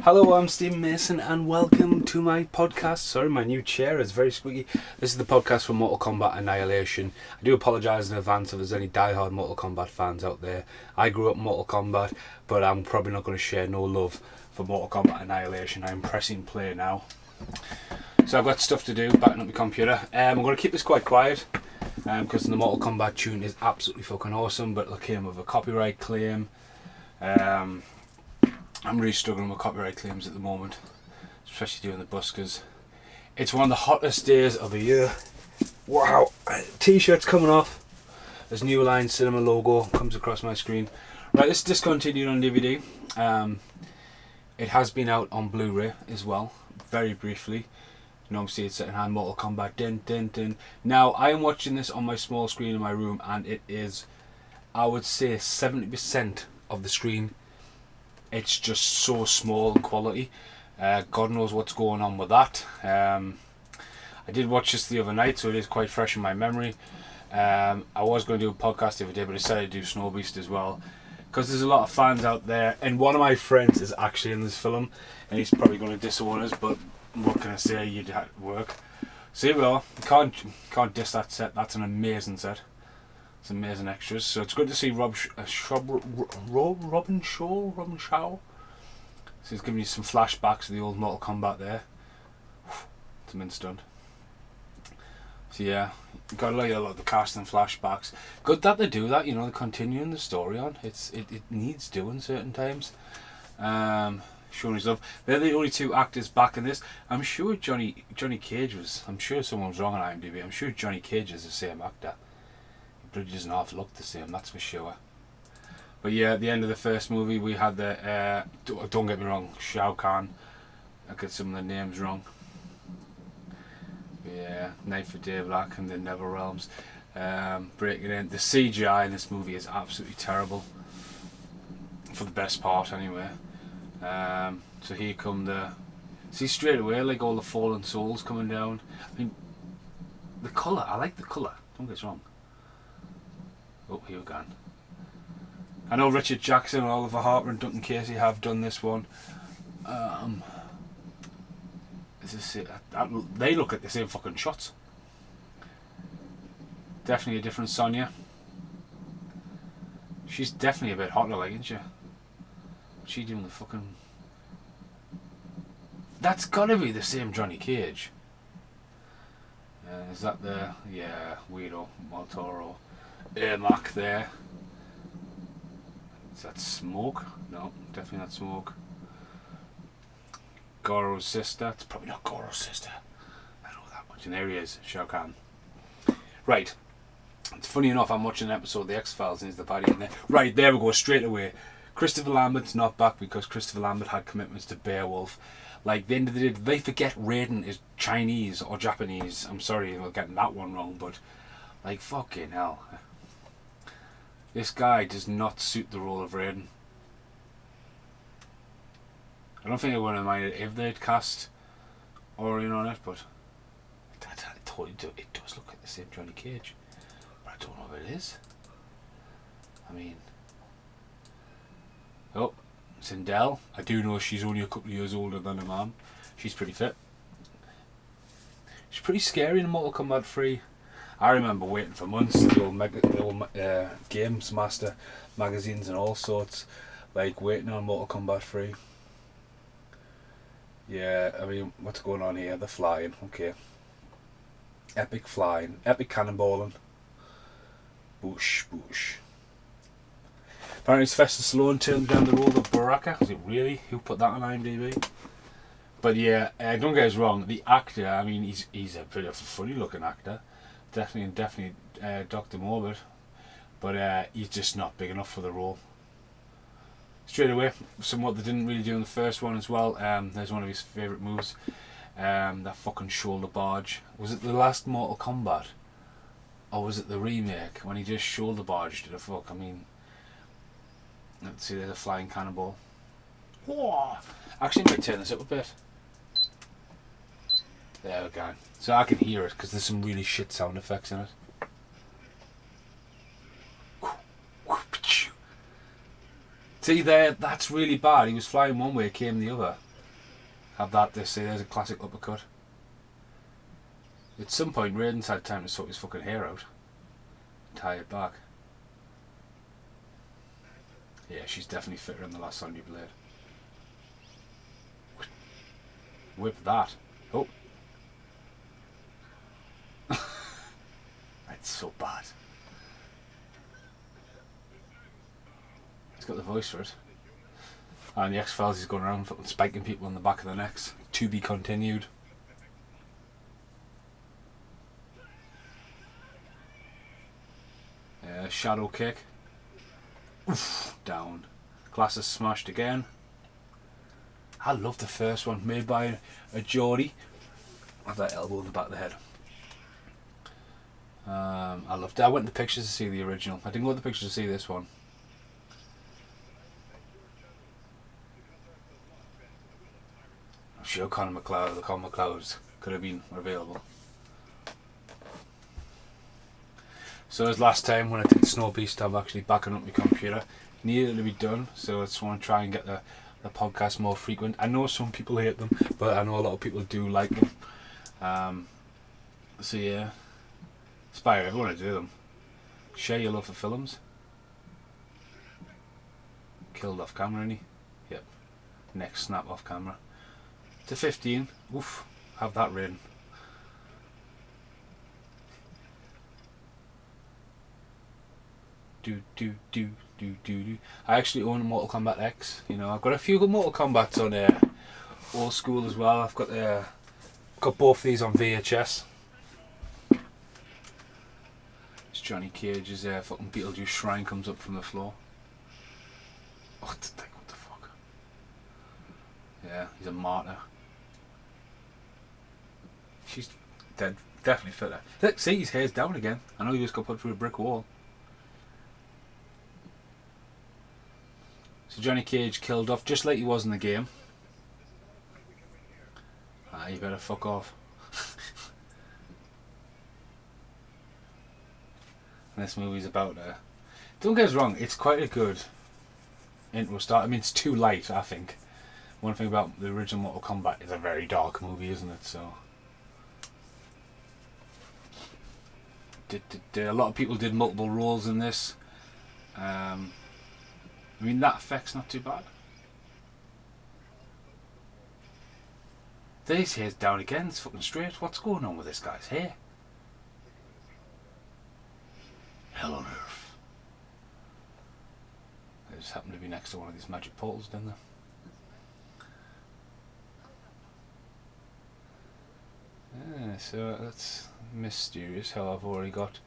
Hello, I'm Stephen Mason and welcome to my podcast. Sorry, my new chair is very squeaky. This is the podcast for Mortal Kombat Annihilation. I do apologise in advance if there's any diehard Mortal Kombat fans out there. I grew up in Mortal Kombat, but I'm probably not going to share no love for Mortal Kombat Annihilation. I'm pressing play now. So I've got stuff to do, backing up my computer. I'm going to keep this quite quiet because the Mortal Kombat tune is absolutely fucking awesome, but it came with a copyright claim. I'm really struggling with copyright claims at the moment, especially doing the buskers. It's one of the hottest days of the year. Wow, t-shirts coming off. There's New Line Cinema logo comes across my screen. Right, this is discontinued on DVD. It has been out on Blu-ray as well, very briefly. You know, obviously it's second-hand Mortal Kombat. Din, din, din. Now, I am watching this on my small screen in my room, and it is, I would say, 70% of the screen. It's just so small in quality. God knows what's going on with that. I did watch this the other night, so it is quite fresh in my memory. I was going to do a podcast the other day, but I decided to do Snow Beast as well, because there's a lot of fans out there, and one of my friends is actually in this film, and he's probably going to disown us, but what can I say, you'd have to work. So here we are. You can't diss that set. That's an amazing set. It's amazing extras. So it's good to see Robin Shaw. So he's giving you some flashbacks of the old Mortal Kombat there. It's been stunned. So yeah, you've got to like a lot of the cast and flashbacks. Good that they do that, you know, they're continuing the story on. It needs doing certain times. Showing his love. They're the only two actors back in this. I'm sure Johnny Cage was. I'm sure someone was wrong on IMDb. I'm sure Johnny Cage is the same actor. He doesn't half look the same, that's for sure. But yeah, at the end of the first movie, we had the don't get me wrong, Shao Kahn. I get some of the names wrong. Yeah, Night for Day Black and the Nether Realms. Breaking in. The CGI in this movie is absolutely terrible. For the best part, anyway. So here come the. See straight away, like all the fallen souls coming down. I mean, the colour. I like the colour. Don't get us wrong. Oh, here we go. I know Richard Jackson, Oliver Harper and Duncan Casey have done this one. They look like the same fucking shots. Definitely a different Sonya. She's definitely a bit hotter, like, isn't she? What's she doing the fucking... That's gotta be the same Johnny Cage. Is that the... Yeah, Weirdo, Maltoro. Ermac there. Is that Smoke? No, definitely not Smoke. Goro's sister. It's probably not Goro's sister. I know that much. And there he is, Shao Kahn. Right. It's funny enough, I'm watching an episode of The X-Files and he's the baddie in there. Right, there we go, straight away. Christopher Lambert's not back because Christopher Lambert had commitments to Beowulf. Like, the end of the day, they forget Raiden is Chinese or Japanese. I'm sorry, we're getting that one wrong, but like, fucking hell. This guy does not suit the role of Raiden. I don't think I would have minded if they'd cast Orion on it, but it does look like the same Johnny Cage. But I don't know if it is. I mean... Oh, Sindel. I do know she's only a couple of years older than her mum. She's pretty fit. She's pretty scary in Mortal Kombat 3. I remember waiting for months, the old Games Master magazines and all sorts, like waiting on Mortal Kombat 3. Yeah, I mean, what's going on here? They're flying, okay. Epic flying, epic cannonballing. Boosh, boosh. Apparently Sylvester Stallone turned down the role of Baraka. Was it really? Who put that on IMDb? But yeah, don't get us wrong, the actor, I mean, he's a bit of a funny looking actor. Definitely Dr. Morbid, but he's just not big enough for the role. Straight away, somewhat they didn't really do in the first one as well. There's one of his favourite moves, that fucking shoulder barge. Was it the last Mortal Kombat, or was it the remake when he just shoulder barged? The fuck, I mean, let's see, there's a flying cannonball. Whoa! Actually, I might turn this up a bit. There we go. So I can hear it because there's some really shit sound effects in it. See there, that's really bad. He was flying one way, came the other. Have that, they say there's a classic uppercut. At some point Raiden's had time to sort his fucking hair out. Tie it back. Yeah, she's definitely fitter than the last Sonya Blade. Whip that. Oh. That's so bad. He's got the voice for it. And the X-Files, he's going around fucking spiking people on the back of the necks. To be continued. Shadow kick. Oof, down. Glass is smashed again. I love the first one, made by a Geordie. Have that elbow in the back of the head. I loved it. I went to the pictures to see the original. I didn't go to the pictures to see this one. I'm sure Conor McLeod could have been available. So as last time when I did Snow Beast, I'm actually backing up my computer. Needed to be done, so I just want to try and get the podcast more frequent. I know some people hate them, but I know a lot of people do like them. So yeah, inspire everyone to do them. Share your love for films. Killed off camera, any? Yep. Next snap off camera. To 15. Oof. Have that rating. Do. I actually own Mortal Kombat X. You know, I've got a few good Mortal Kombats on old school as well. I've got both these on VHS. It's Johnny Cage's fucking Beetlejuice shrine comes up from the floor. Oh, what the fuck? Yeah, he's a martyr. She's dead, definitely fitter. Look, see, his hair's down again. I know he just got put through a brick wall. So Johnny Cage killed off just like he was in the game. Ah, you better fuck off. And this movie's about don't get us wrong, it's quite a good intro start. I mean, it's too light, I think. One thing about the original Mortal Kombat is a very dark movie, isn't it? So a lot of people did multiple roles in this. I mean, that effect's not too bad. This hair's down again, it's fucking straight. What's going on with this guy's hair? Hell on earth. They just happened to be next to one of these magic portals, didn't they? Yeah, so that's mysterious how I've already got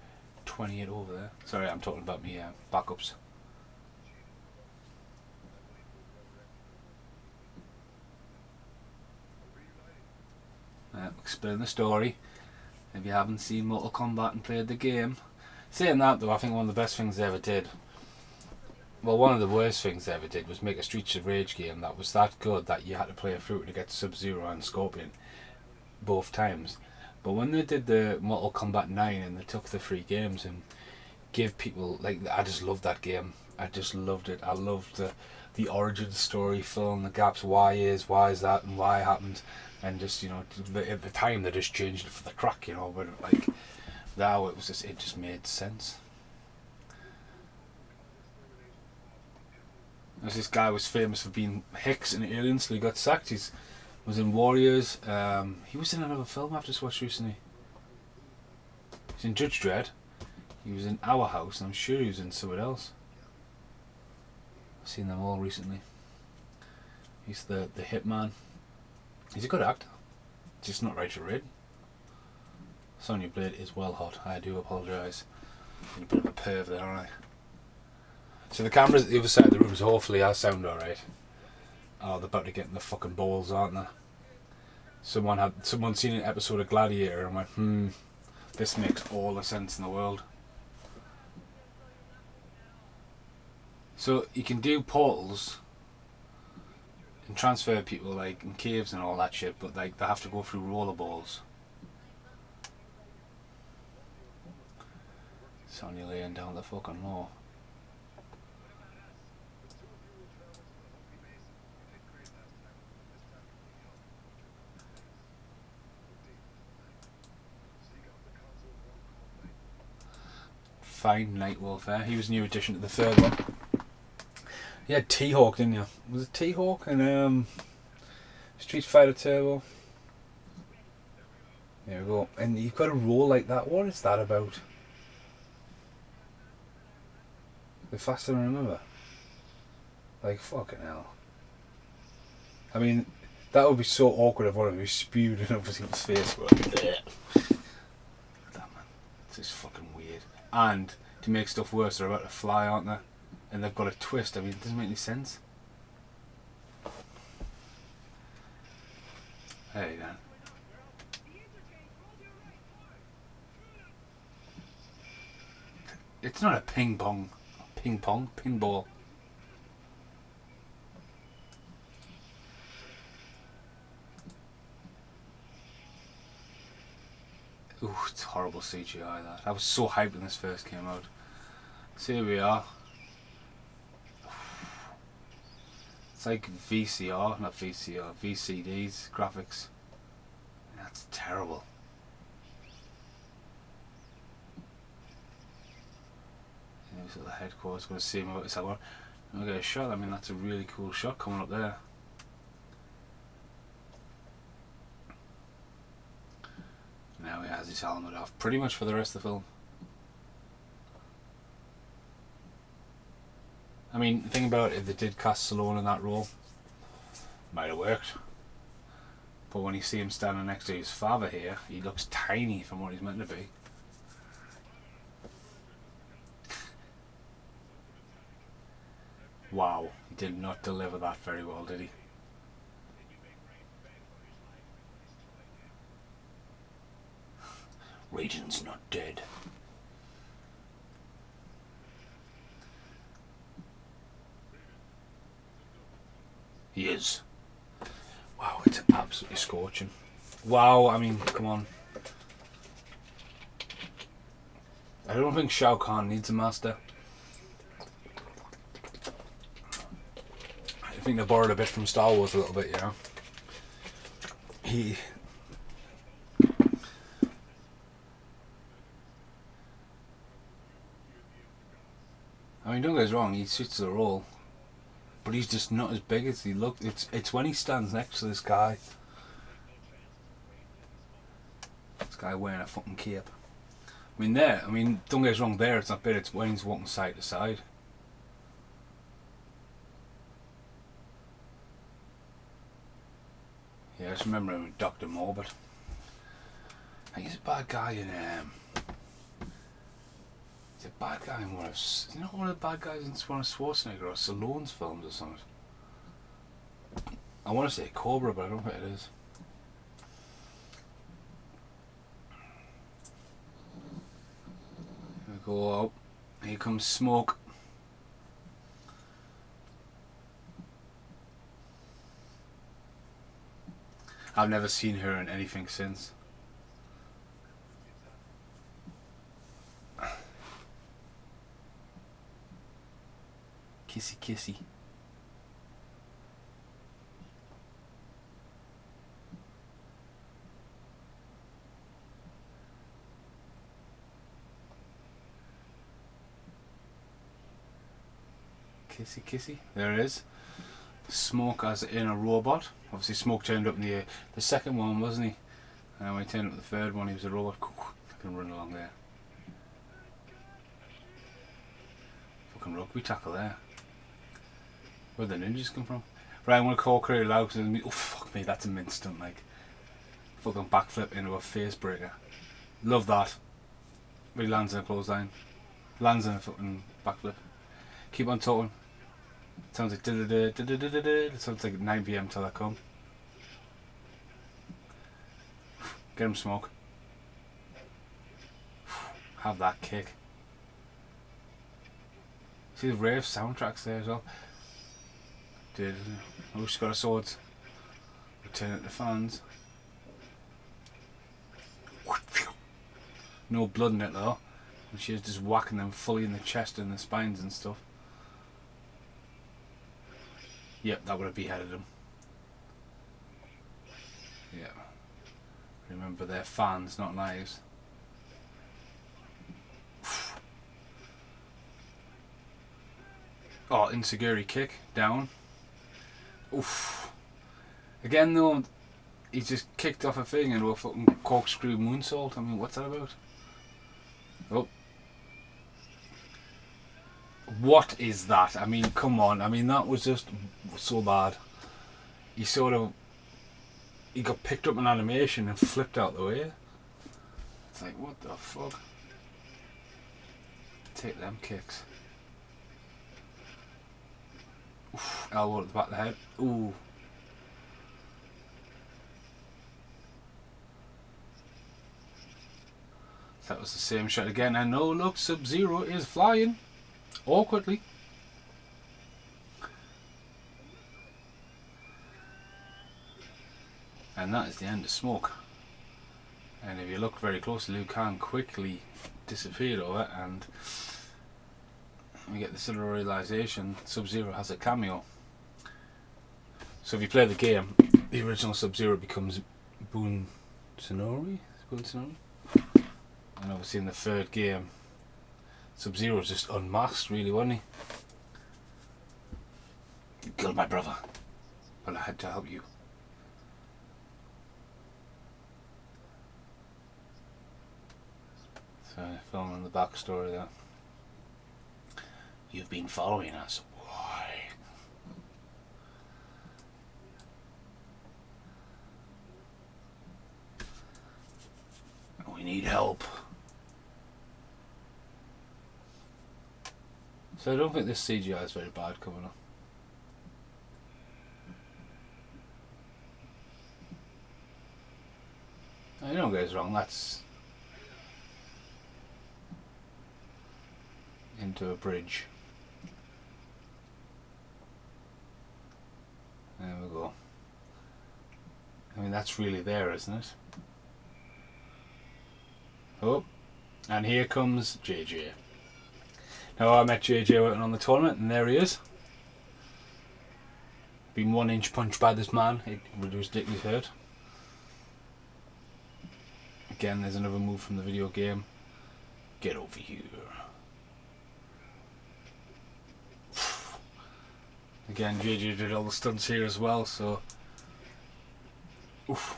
28 over there. Sorry, I'm talking about me backups. Explain the story if you haven't seen Mortal Kombat and played the game. Saying that though, I think one of the best things they ever did, well, one of the worst things they ever did was make a Streets of Rage game that was that good that you had to play it through to get Sub-Zero and Scorpion both times. But when they did the Mortal Kombat 9 and they took the 3 games and gave people, like, I just loved that game. I just loved it. I loved the origin story, filling the gaps, why is that and why it happened. And just, you know, at the time they just changed it for the crack, you know, but like now it just made sense. As this guy was famous for being Hicks in Aliens, so he got sacked. He was in Warriors. He was in another film I've just watched recently. He was in Judge Dredd. He was in Our House, and I'm sure he was in somewhere else. I've seen them all recently. He's the hitman. He's a good actor, just not right for Raiden. Sonya Blade is well hot, I do apologise. I'm a bit of a perv there, aren't I? So the camera's at the other side of the room, so hopefully I sound alright. Oh, they're about to get in the fucking balls, aren't they? Someone seen an episode of Gladiator and went, this makes all the sense in the world. So you can do portals and transfer people like in caves and all that shit, but like they have to go through rollerballs. Sonya laying down the fucking law. fine. Night Warfare. He was a new addition to the third one. You had T-Hawk, didn't you? Was it T-Hawk and Street Fighter Turbo? There we go. And you've got a roll like that. What is that about? The faster than I remember. Like, fucking hell. I mean, that would be so awkward if one of you spewed in other people's face. That, man. It's just fucking weird. And to make stuff worse, they're about to fly, aren't they? And they've got a twist. I mean, it doesn't make any sense. Hey, then. It's not a pinball. Ooh, it's horrible CGI that. I was so hyped when this first came out. So here we are. It's like VCR, not VCR, VCDs graphics. That's terrible. These are the headquarters. Going to see him about this hour. I'll get a shot. I mean, that's a really cool shot coming up there. Now he has his helmet off, pretty much for the rest of the film. I mean, think about it, if they did cast Stallone in that role, might have worked. But when you see him standing next to his father here, he looks tiny from what he's meant to be. Wow, he did not deliver that very well, did he? Raiden's not dead. He is. Wow, it's absolutely scorching. Wow, I mean, come on. I don't think Shao Kahn needs a master. I think they borrowed a bit from Star Wars a little bit, you know. I mean, don't get us wrong, he suits the role. But he's just not as big as he looked. It's when he stands next to this guy. This guy wearing a fucking cape. I mean, don't get us wrong, there it's not big, it's when he's walking side to side. Yeah, I just remember him with Dr. Morbid. I think he's a bad guy in he's a bad guy in one of, you know, one of the bad guys in one of Schwarzenegger or Stallone's films or something. I want to say Cobra, but I don't think it is. Here we go out. Here comes smoke. I've never seen her in anything since. Kissy kissy. Kissy kissy. There it is. Smoke as in a robot. Obviously Smoke turned up in the second one, wasn't he? And when he turned up the third one, he was a robot. I can run along there. Fucking rugby tackle there. Where'd the ninjas come from? Right, I'm gonna call Curry loud because oh fuck me, that's a mint stunt, like fucking backflip into a face breaker. Love that. But he lands in a clothesline. Lands in a fucking backflip. Keep on talking. It sounds like it sounds like 9 PM till I come. Get him, Smoke. Have that kick. See the rave soundtracks there as well. Oh, she's got her swords. Return it to fans. No blood in it though. And she's just whacking them fully in the chest and the spines and stuff. Yep, that would have beheaded them. Yeah. Remember, they're fans, not knives. Oh, Insecurity kick down. Oof. Again though, he just kicked off a thing into a fucking corkscrew moonsault. I mean, what's that about? Oh. What is that? I mean, come on. I mean, that was just so bad. He got picked up in animation and flipped out the way. It's like, what the fuck? Take them kicks. Oof, elbow at the back of the head. Ooh. That was the same shot again. And no, look, Sub-Zero is flying awkwardly. And that is the end of Smoke. And if you look very closely, Liu Kang quickly disappeared over, and we get this little realization: Sub-Zero has a cameo. So if you play the game, the original Sub-Zero becomes Boon Sonori? And obviously in the third game, Sub-Zero was just unmasked, really, wasn't he? You killed my brother, but I had to help you. So filming the backstory there. You've been following us. Why? We need help. So I don't think this CGI is very bad coming up. I don't get us wrong, that's into a bridge. There we go. I mean, that's really there, isn't it? Oh, and here comes JJ. Now I met JJ working on the tournament, and there he is. Been 1 inch punched by this man. It reduced Dickey's hurt. Again, there's another move from the video game. Get over here. Again, JJ did all the stunts here as well, so oof.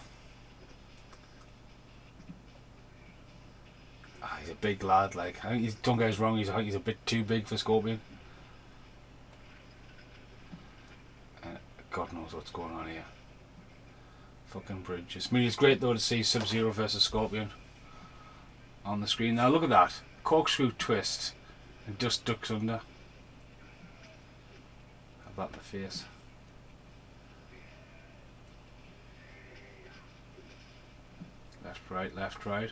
He's a big lad, like, I think he's, don't get us wrong, I think he's a bit too big for Scorpion. God knows what's going on here. Fucking bridges. I mean, it's great though to see Sub-Zero versus Scorpion on the screen. Now look at that. Corkscrew twist and just ducks under. How about the face? Left, right, left, right.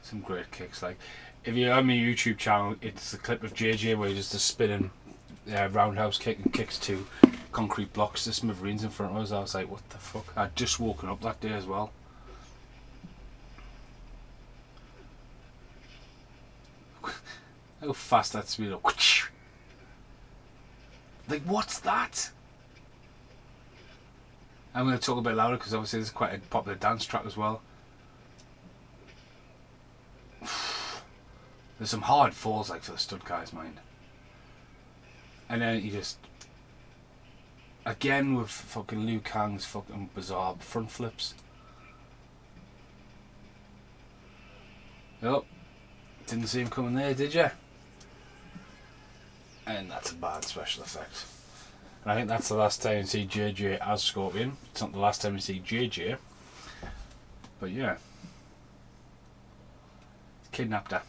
Some great kicks. Like, if you have my YouTube channel, it's a clip of JJ where he does the spinning roundhouse kick and kicks to concrete blocks to smithereens in front of us. I was like, what the fuck? I'd just woken up that day as well. How fast that speed up. Like, what's that? I'm going to talk a bit louder because obviously this is quite a popular dance track as well. There's some hard falls, like, for the stud guy's mind. And then he just, again with fucking Liu Kang's fucking bizarre front flips. Oh, didn't see him coming there, did you? And that's a bad special effect. And I think that's the last time you see JJ as Scorpion. It's not the last time you see JJ. But yeah. Kidnapped her.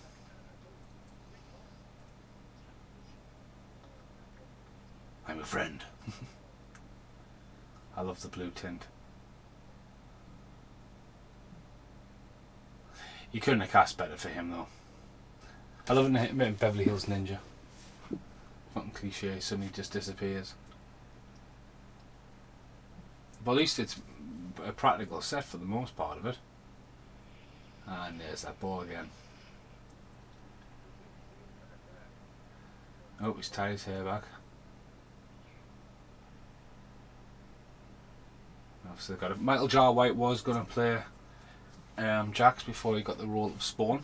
I'm a friend. I love the blue tint. You couldn't have cast better for him though. I love it in Beverly Hills Ninja. Fucking cliche, suddenly just disappears. But at least it's a practical set for the most part of it. And there's that ball again. Oh, he's tied his hair back. Obviously got it. Michael Jar White was going to play Jax before he got the role of Spawn.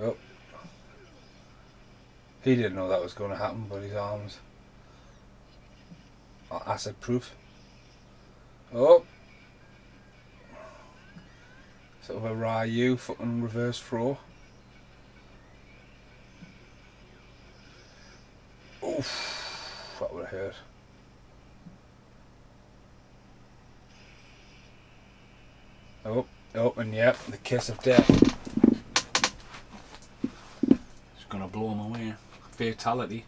Oh. He didn't know that was going to happen, but his arms are acid proof. Oh. Sort of a Ryu fucking reverse throw. Oof. That would have hurt. Oh, oh, and yep, the kiss of death. It's gonna blow him away. Fatality.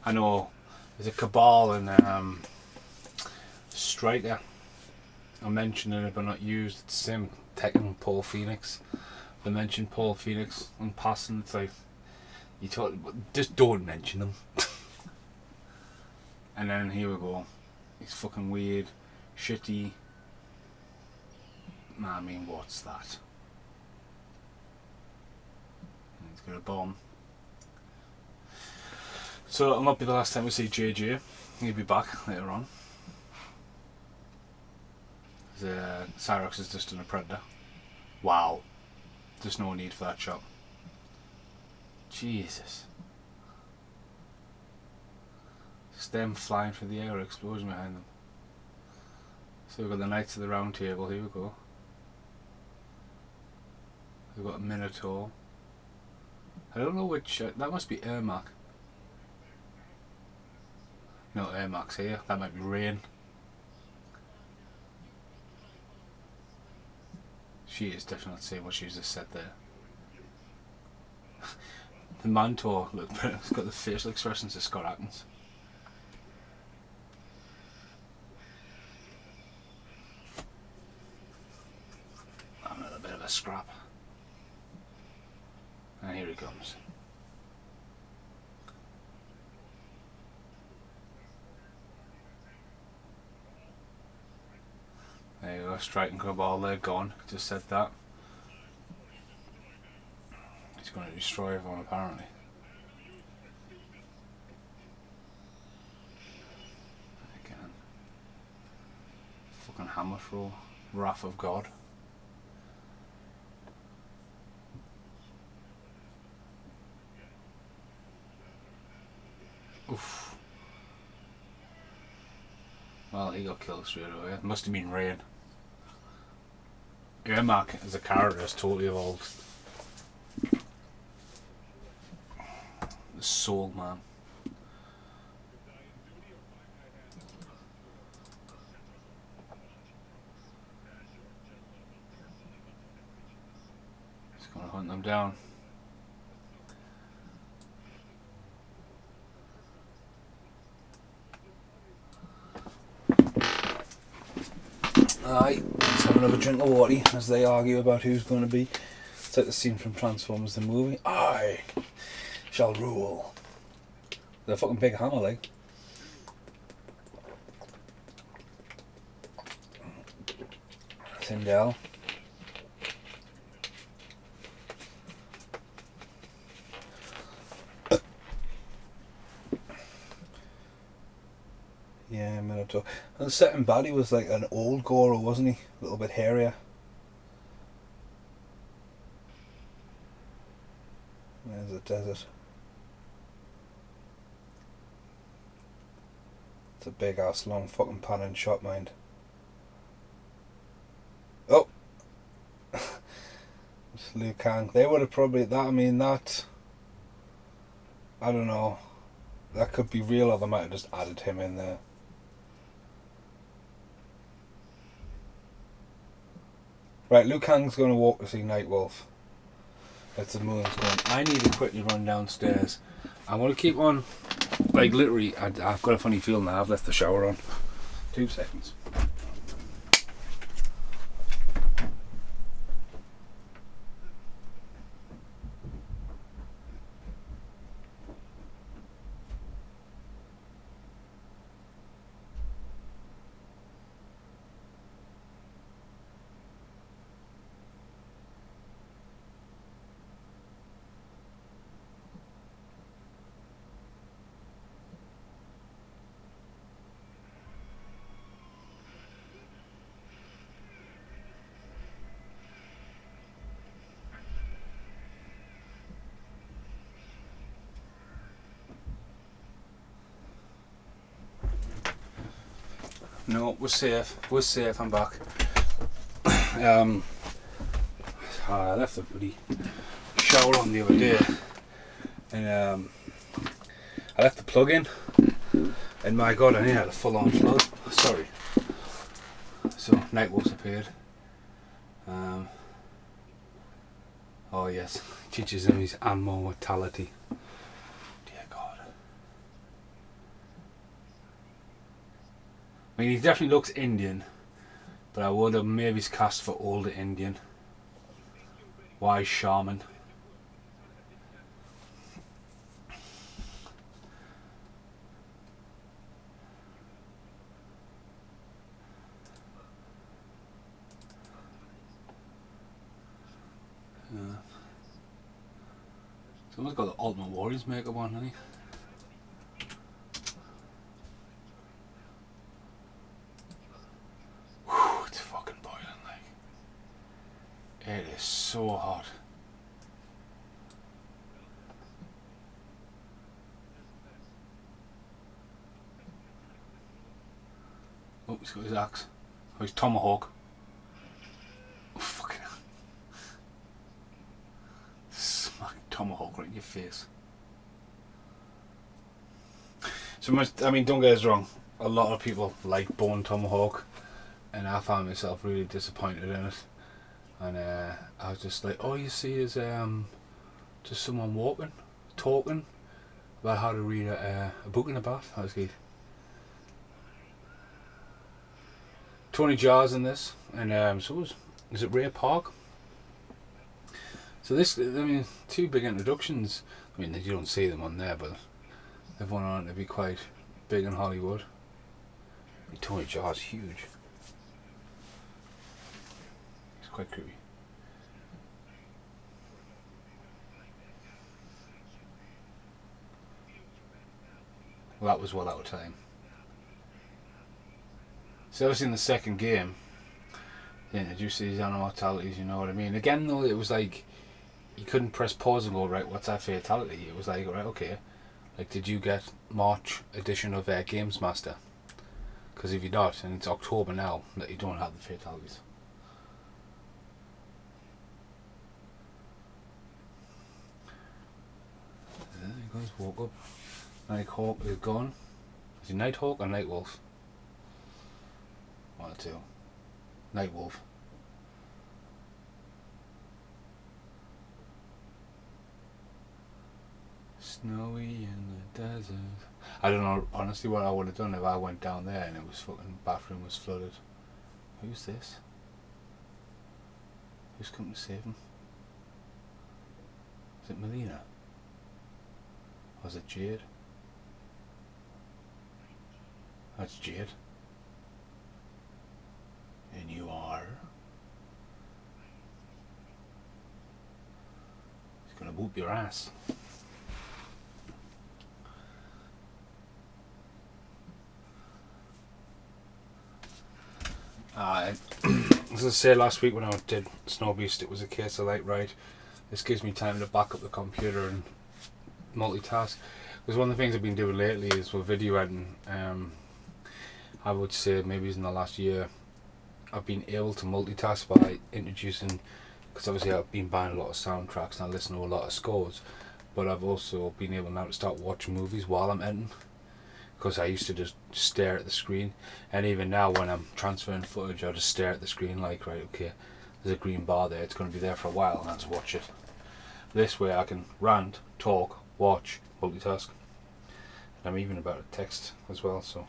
I know there's a Cabal and Striker. I mentioned it but not used. It's the same Tekken Paul Phoenix. They mentioned Paul Phoenix in passing. It's like you talk, just don't mention them. And then here we go. It's fucking weird, shitty. Nah, I mean, what's that? He's got a bomb. So it might be the last time we see JJ. He'll be back later on. Cyrox is just in a Predator. Wow. There's no need for that shot. Jesus. Just them flying through the air, explosion behind them. So we've got the Knights of the Round Table, here we go. We've got a Minotaur. I don't know which, that must be Ermac. No, Ermac's here, that might be Rain. She is definitely not saying what she just said there. The Mantor, look, it's got the facial expressions of Scott Atkins. Another bit of a scrap. And here he comes. There you go, striking Cabal there, gone. Just said that. He's going to destroy everyone apparently. Again. Fucking hammer throw. Wrath of God. Oof. Well, he got killed straight away. It must have been Rain. Ermac as a character has totally evolved. The Soul Man. He's going to hunt them down. Aye, let's have another drink of water as they argue about who's going to be. It's like the scene from Transformers the movie. I shall rule. The fucking big hammer, like. Sindel. Yeah, Minotaur. And the second baddie was like an old Goro, wasn't he? A little bit hairier. There's the desert. It's a big ass long fucking panning shot, mind. Oh! It's Liu Kang. They would have probably, that, I mean, that, I don't know. That could be real, or they might have just added him in there. Right, Liu Kang's going to walk to see Nightwolf. That's the moon's going. I need to quickly run downstairs. I'm going to keep on, like literally, I've got a funny feeling now. I've left the shower on. 2 seconds. No, we're safe. We're safe. I'm back. I left the bloody shower on the other day, and I left the plug in, and my God, I nearly had a full-on flood. Sorry. So night wolves appeared. Oh yes, teaches him his animal mortality. Dear God. I mean, he definitely looks Indian, but I would have maybe cast for older Indian. Wise shaman. Someone's got the Ultimate Warriors makeup on, hasn't he? Whew, it's fucking boiling, like. It is so hot. Oh, he's got his axe. Oh, his tomahawk. Oh, fucking hell. Smack tomahawk right in your face. So much, I mean, don't get us wrong. A lot of people like bone tomahawk, and I found myself really disappointed in it. And I was just like, all you see is just someone walking, talking about how to read a book in a bath. That was good. Tony Jaa's in this, and so is it Ray Park? So this, I mean, two big introductions. I mean, you don't see them on there, but they've went on to be quite big in Hollywood. I mean, Tony Jaa's huge. It's quite creepy. Well, that was well out of time. So obviously in the second game, they introduced these animal fatalities, you know what I mean? Again though, it was like, you couldn't press pause and go, right, what's that fatality? It was like, right, okay, like, did you get March edition of Games Master? Because if you're not, and it's October now, that you don't have the fatalities. There he goes, woke up. Nighthawk is gone. Is he Nighthawk or Nightwolf? One or two. Nightwolf. Snowy in the desert. I don't know honestly what I would have done if I went down there and it was fucking bathroom was flooded. Who's this? Who's come to save him? Is it Melina? Or is it Jade? That's Jade. And you are? He's gonna whoop your ass. As I said last week when I did Snow Beast, it was a case of like, right, this gives me time to back up the computer and multitask. Because one of the things I've been doing lately is with video editing. I would say maybe in the last year I've been able to multitask by introducing, because obviously I've been buying a lot of soundtracks and I listen to a lot of scores, but I've also been able now to start watching movies while I'm editing, because I used to just stare at the screen, and even now when I'm transferring footage I just stare at the screen like, right, okay, there's a green bar there, it's going to be there for a while and I just watch it. This way I can rant, talk, watch, multitask. And I'm even about to text as well, so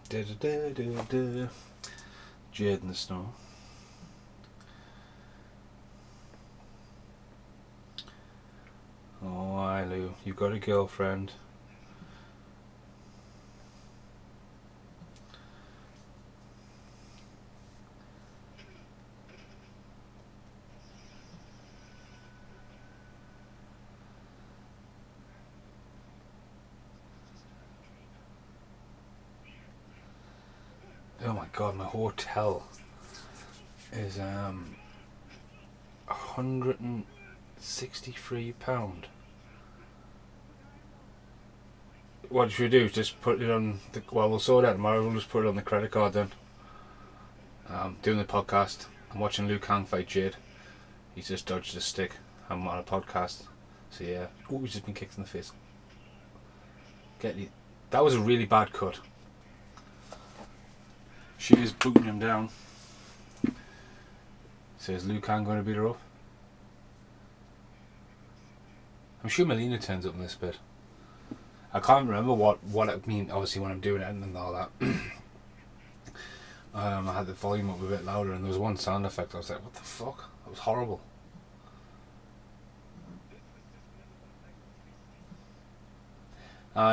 Jade in the snow. Oh, hi Lou, you got a girlfriend. Oh my god, my hotel is £163. what should we do? Just put it on the... Well, we'll sort it out tomorrow. We'll just put it on the credit card then. Doing the podcast. I'm watching Liu Kang fight Jade. He's just dodged a stick. I'm on a podcast. So yeah. Oh, he's just been kicked in the face. That was a really bad cut. She is booting him down. So is Liu Kang going to beat her up? I'm sure Melina turns up in this bit. I can't remember what I mean, obviously when I'm doing it and all that. I had the volume up a bit louder and there was one sound effect. I was like, what the fuck? That was horrible.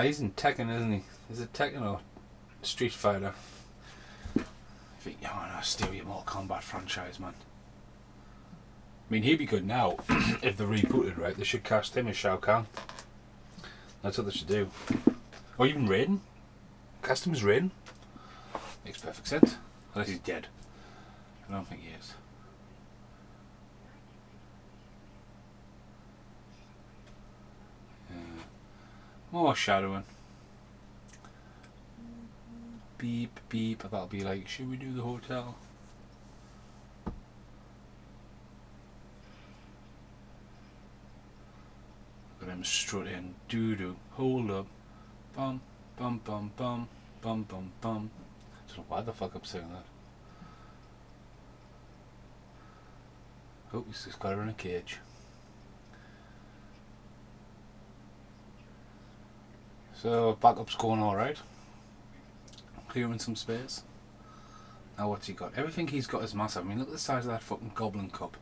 He's in Tekken, isn't he? Is it Tekken or Street Fighter? I think, oh no, steal your Mortal Kombat franchise, man. I mean, he'd be good now if they rebooted, right? They should cast him as Shao Kahn. That's what they should do. Or even Raiden. Cast him as Raiden. Makes perfect sense. Unless he's dead. I don't think he is. More shadowing. Beep, beep. That'll be like, should we do the hotel? Look at him strut in. Doo-doo. Hold up. Bum, bum, bum, bum, bum, bum, bum. I don't know why the fuck I'm saying that. Oh, he's just got her in a cage. So, backup's going alright. Clearing some space. Now what's he got? Everything he's got is massive. I mean, look at the size of that fucking goblin cup.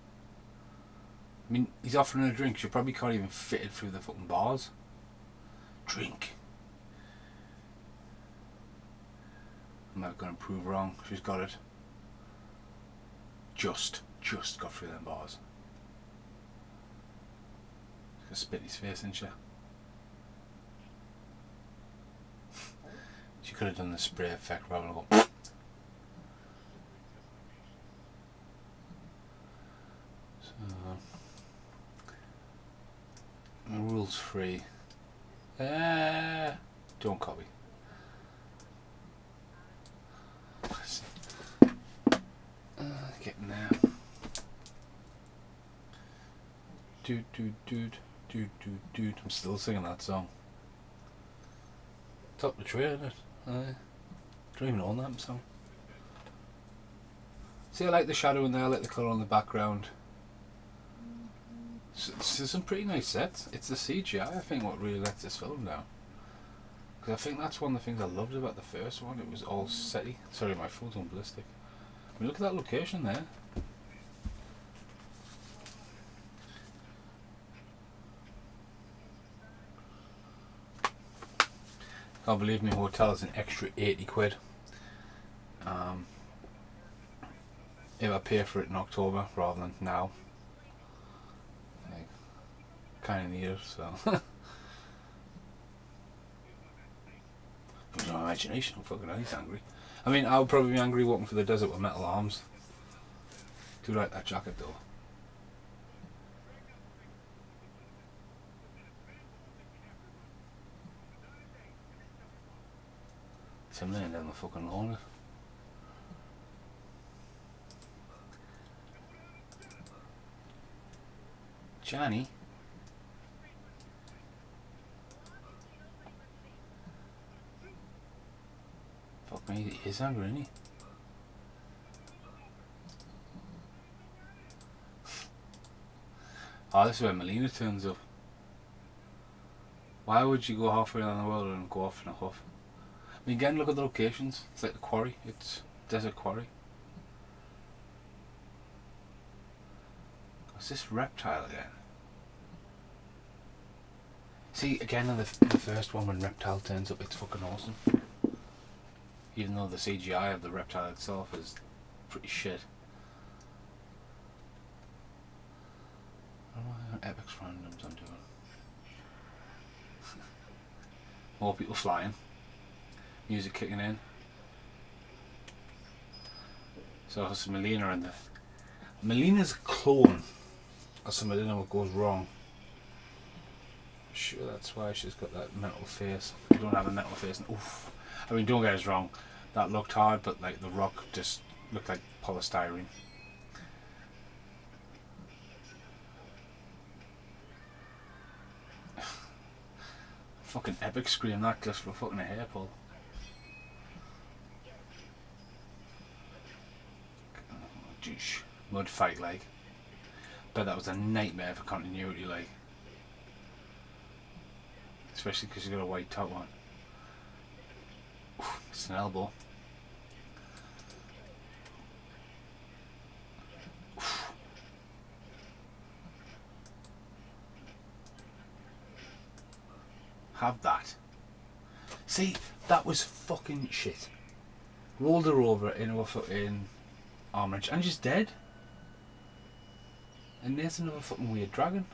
I mean, he's offering a drink. She probably can't even fit it through the fucking bars. Drink. I'm not going to prove wrong. She's got it. Just got through them bars. She's going to spit in his face, isn't she? She could have done the spray effect rather than go. So, rules free. Don't copy. Getting there. Dude. I'm still singing that song. Top the tree, isn't it? Don't even own that song. See, I like the shadow in there, I like the colour on the background. So some pretty nice sets. It's the CGI, I think, what really lets this film down. Because I think that's one of the things I loved about the first one. It was all setty. Sorry, my phone's on ballistic. I mean, look at that location there. Can't believe my hotel is an extra 80 quid. If I pay for it in October rather than now. I kind of need it, so. Use my imagination, I'm fucking hell, he's angry. I mean, I would probably be angry walking through the desert with metal arms. Do like that jacket though. It's him laying down the fucking lawn. Johnny. Fuck me, he is angry, isn't he? Oh, this is where Melina turns up. Why would you go halfway around the world and go off in a huff? I mean, again, look at the locations. It's like the quarry. It's desert quarry. What's this reptile again? See, again, in the first one when Reptile turns up, it's fucking awesome. Even though the CGI of the reptile itself is pretty shit. I don't know what epics randoms I'm doing. More people flying. Music kicking in. So it's Melina and the... Melina's a clone of Melina what goes wrong. sure that's why she's got that metal face. I don't have a metal face. Oof. I mean, don't get us wrong, that looked hard, but like the rock just looked like polystyrene. Fucking epic scream that just for fucking a hair pull. Oh, geesh. Mud fight like. Bet that was a nightmare for continuity like. Especially because you got a white top on. Oof, it's an elbow. Oof. Have that. See, that was fucking shit. Rolled her over in a fucking armor and just dead. And there's another fucking weird dragon.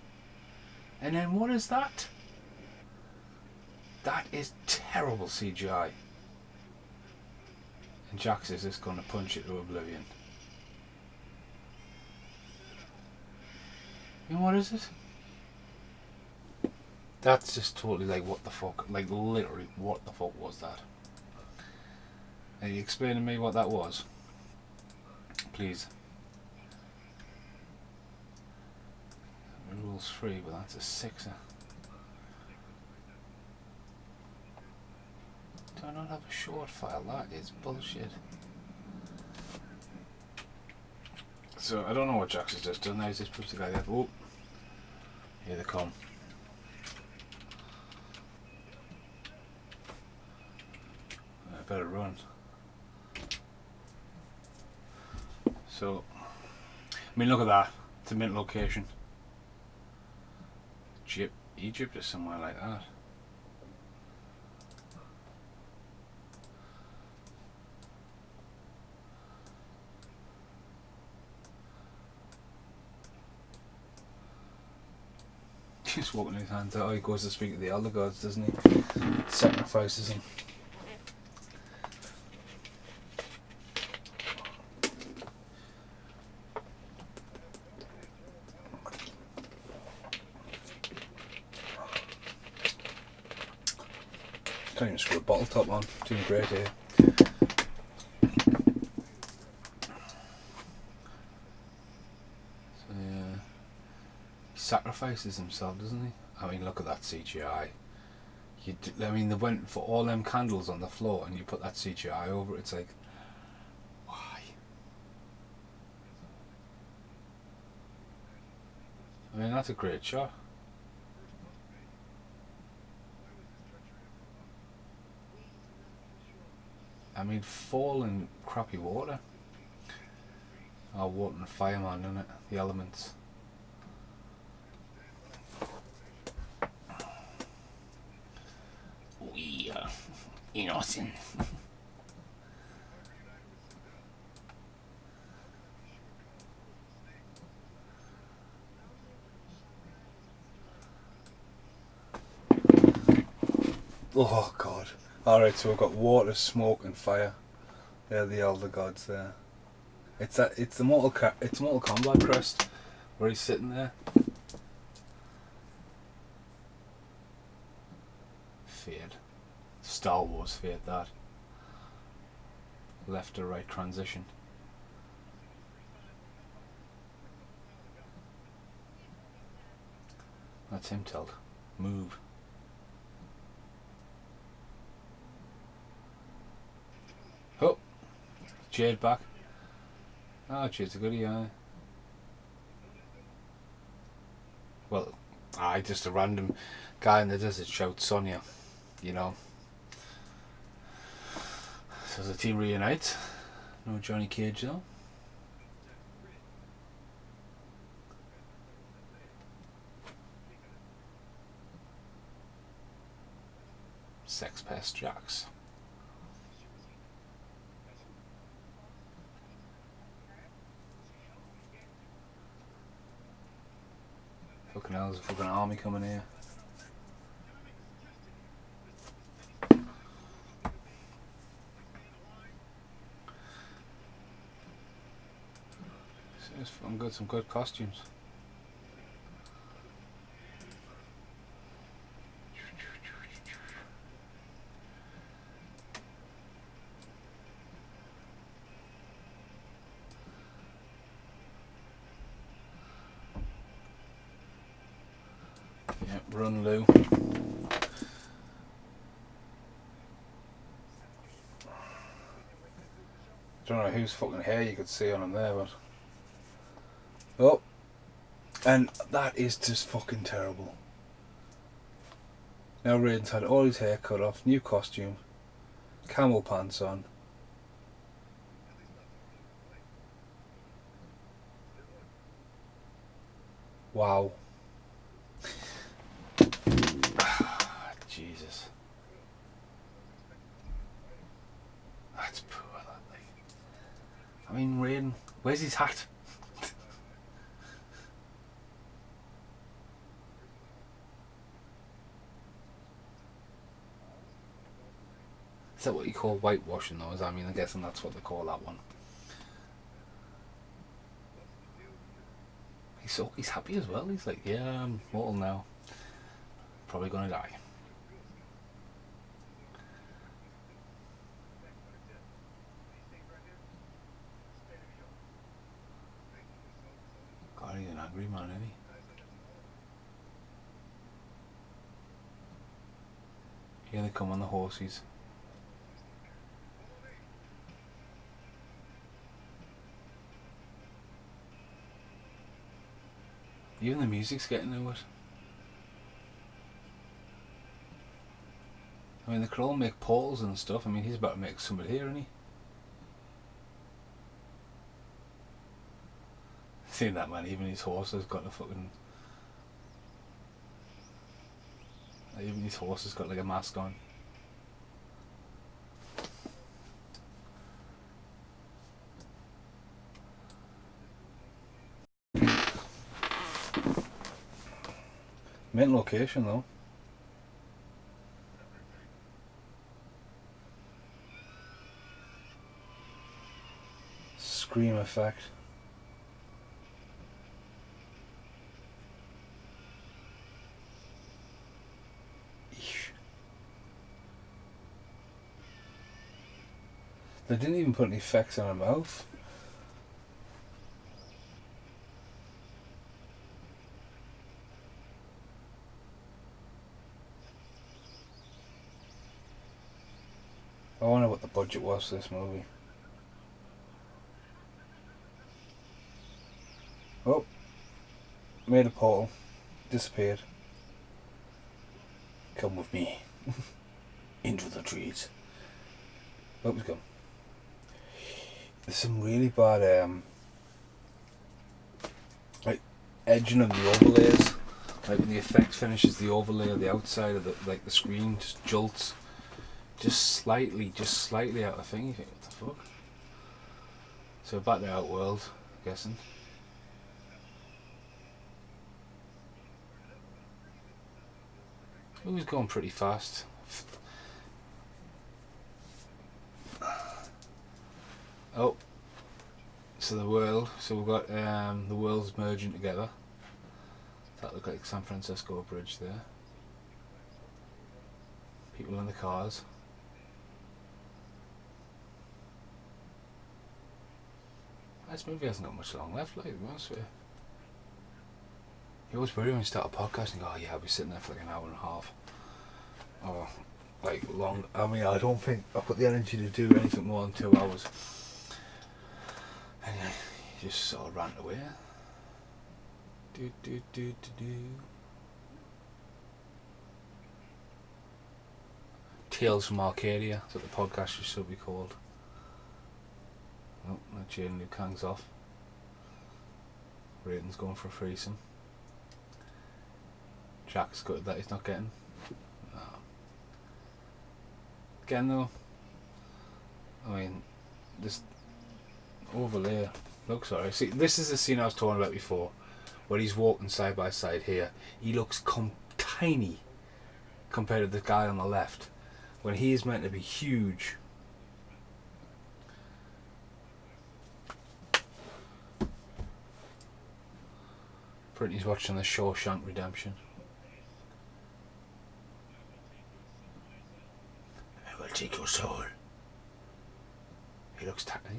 And then what is that? That is terrible CGI. And Jax is just going to punch it to oblivion. And what is it? That's just totally like, what the fuck? Like, literally, what the fuck was that? Are you explaining to me what that was? Please. Rules 3, but that's a 6er. Do I not have a short file? That is bullshit. So, I don't know what Jax has just done now. He's just pushed the guy there. Oh! Here they come. I better run. So, I mean, look at that. It's a mint location. Egypt or somewhere like that. He's walking his hands out. Oh, he goes to speak to the elder gods, doesn't he? Sacrifices them. Can't even screw a bottle top on. Doing great here. So yeah, he sacrifices himself, doesn't he? I mean, look at that CGI. I mean, they went for all them candles on the floor, and you put that CGI over it. It's like, why? I mean, that's a great shot. I mean, fall in crappy water. Oh, water and fireman, isn't it? The elements. We are innocent. Oh God. Alright, so we've got water, smoke and fire. They're the elder gods there. It's the Mortal Kombat crest where he's sitting there. Feared. Star Wars feared that. Left to right transition. That's him tilt. Move. Oh! Jade back. Ah, Jade's a goodie, aye. Well, just a random guy in the desert shouts Sonya, you know. So the team reunites. No Johnny Cage though. Sex Pest Jax. Fucking hell, there's a fucking army coming here. It's fucking good, some good costumes. Yeah, run Lou. Don't know whose fucking hair you could see on him there, but oh, and that is just fucking terrible. Now Raiden's had all his hair cut off, new costume, camel pants on. Wow. Jesus. That's poor, that, like. I mean, Raiden, where's his hat? Is that what you call whitewashing though? I mean, I'm guessing that's what they call that one. He's happy as well. He's like, yeah, I'm mortal now. Probably gonna die. God, he's an angry man, isn't he? Here they come on the horses. Even the music's getting to it. I mean, they could all make portals and stuff. I mean, he's about to make somebody here, isn't he? Seen that, man. Even his horse has got a fucking... Even his horse has got like a mask on. Mint location though. Scream effect. Eesh. They didn't even put any effects on her mouth. I wonder what the budget was for this movie. Oh, made a portal, disappeared. Come with me into the trees. Oh, he's gone. There's some really bad like edging of the overlays. Like when the effect finishes the overlay of the outside of the screen just jolts. Just slightly out of thing. You think, what the fuck? So back to Outworld, I'm guessing. He was going pretty fast. Oh, so the world. So we've got the worlds merging together. That looked like San Francisco Bridge there. People in the cars. This movie hasn't got much long left, like, to be honest with you. You always worry when you start a podcast and go, oh yeah, I'll be sitting there for like an hour and a half. Or, like, long. I mean, I don't think I've got the energy to do anything more than 2 hours. And you just sort of rant away. Tales from Arcadia, that's what the podcast should be called. Oh, that Jane Luke hangs off. Raiden's going for a threesome. Jack's gutted that he's not getting. No. Again though, I mean, this overlay looks alright. See, this is the scene I was talking about before, where he's walking side by side here. He looks tiny compared to the guy on the left, when he is meant to be huge. Brittany's watching the Shawshank Redemption. I will take your soul. He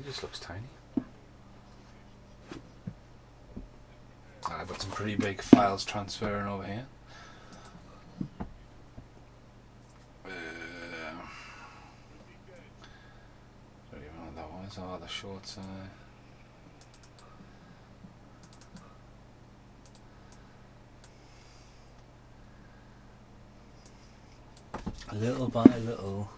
just looks tiny. I've got some pretty big files transferring over here. the shorts. Little by little.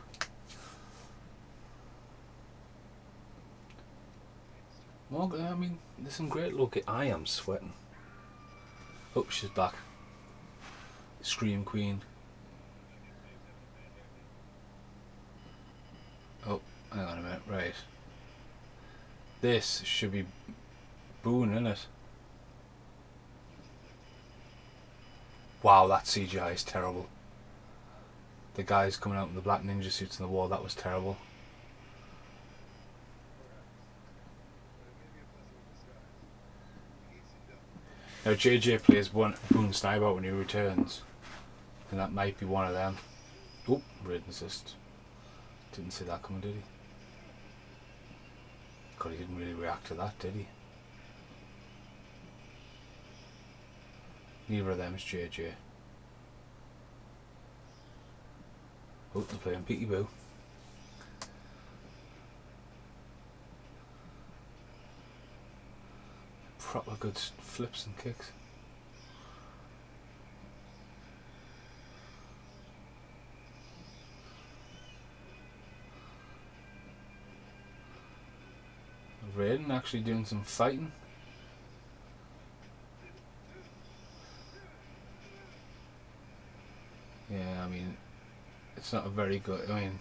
Well, I mean, there's some great look. I am sweating. Oh, she's back. Scream Queen. Oh, hang on a minute. Right. This should be booing, isn't it? Wow, that CGI is terrible. The guys coming out in the black ninja suits on the wall, that was terrible. Now JJ plays one Boone Sniper when he returns, and that might be one of them. Oh, raid assist. Didn't see that coming, did he? God, he didn't really react to that, did he? Neither of them is JJ. Oh, they're playing peekaboo. Proper good flips and kicks. Raiden actually doing some fighting. Yeah, I mean, it's not a very good. I mean,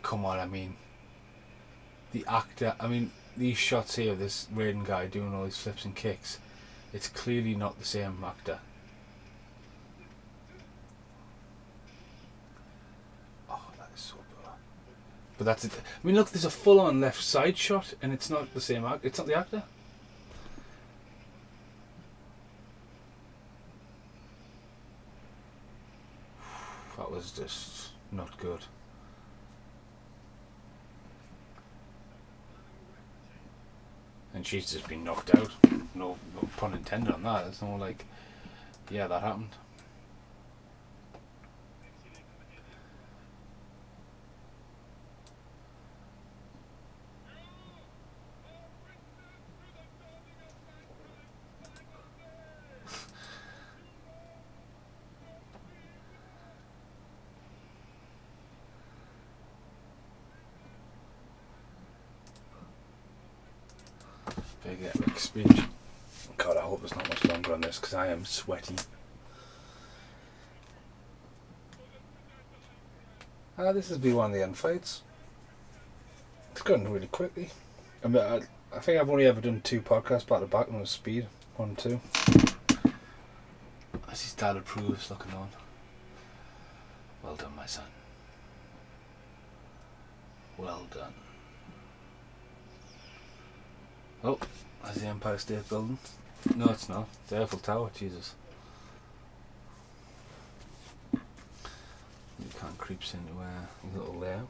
come on. I mean, the actor. I mean, these shots here of this Raiden guy doing all these flips and kicks. It's clearly not the same actor. Oh, that is so bad. But that's it. I mean, look, there's a full-on left side shot, and it's not the same actor. It's not the actor. That was just not good. And she's just been knocked out. No pun intended on that. It's not like, yeah, that happened. Big epic speech. God, I hope there's not much longer on this because I am sweaty. This has been one of the end fights. It's gone really quickly. I mean, I think I've only ever done 2 podcasts back to back on the speed. 1 and 2. As his dad approves, looking on. Well done, my son. Well done. Oh, that's the Empire State Building. No, it's not. It's the Eiffel Tower, Jesus. You can't creeps into a little layout.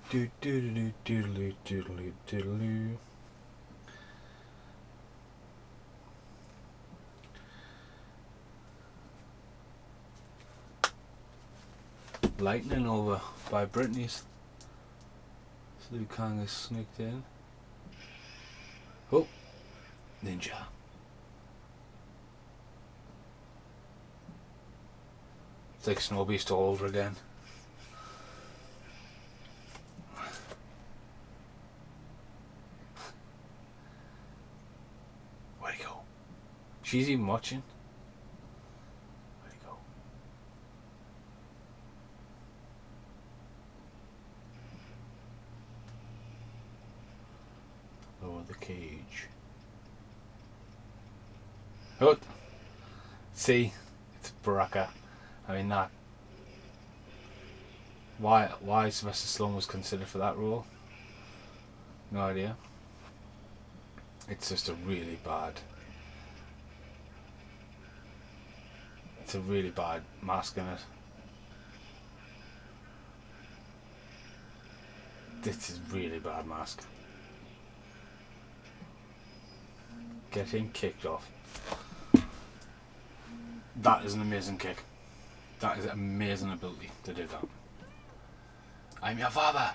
Do do do do do do do do. Lightning over by Brittany's. So Liu Kang has sneaked in. Oh, ninja. It's like Snow Beast all over again. Where'd he go? She's even watching. Where'd he go? Lower the cage. Oh! See? It's Baraka. I mean, that Why Sylvester Stallone was considered for that role? No idea. It's just a really bad. It's a really bad mask in it. This is really bad mask. Get him kicked off. That is an amazing kick. That is an amazing ability to do that. I'm your father!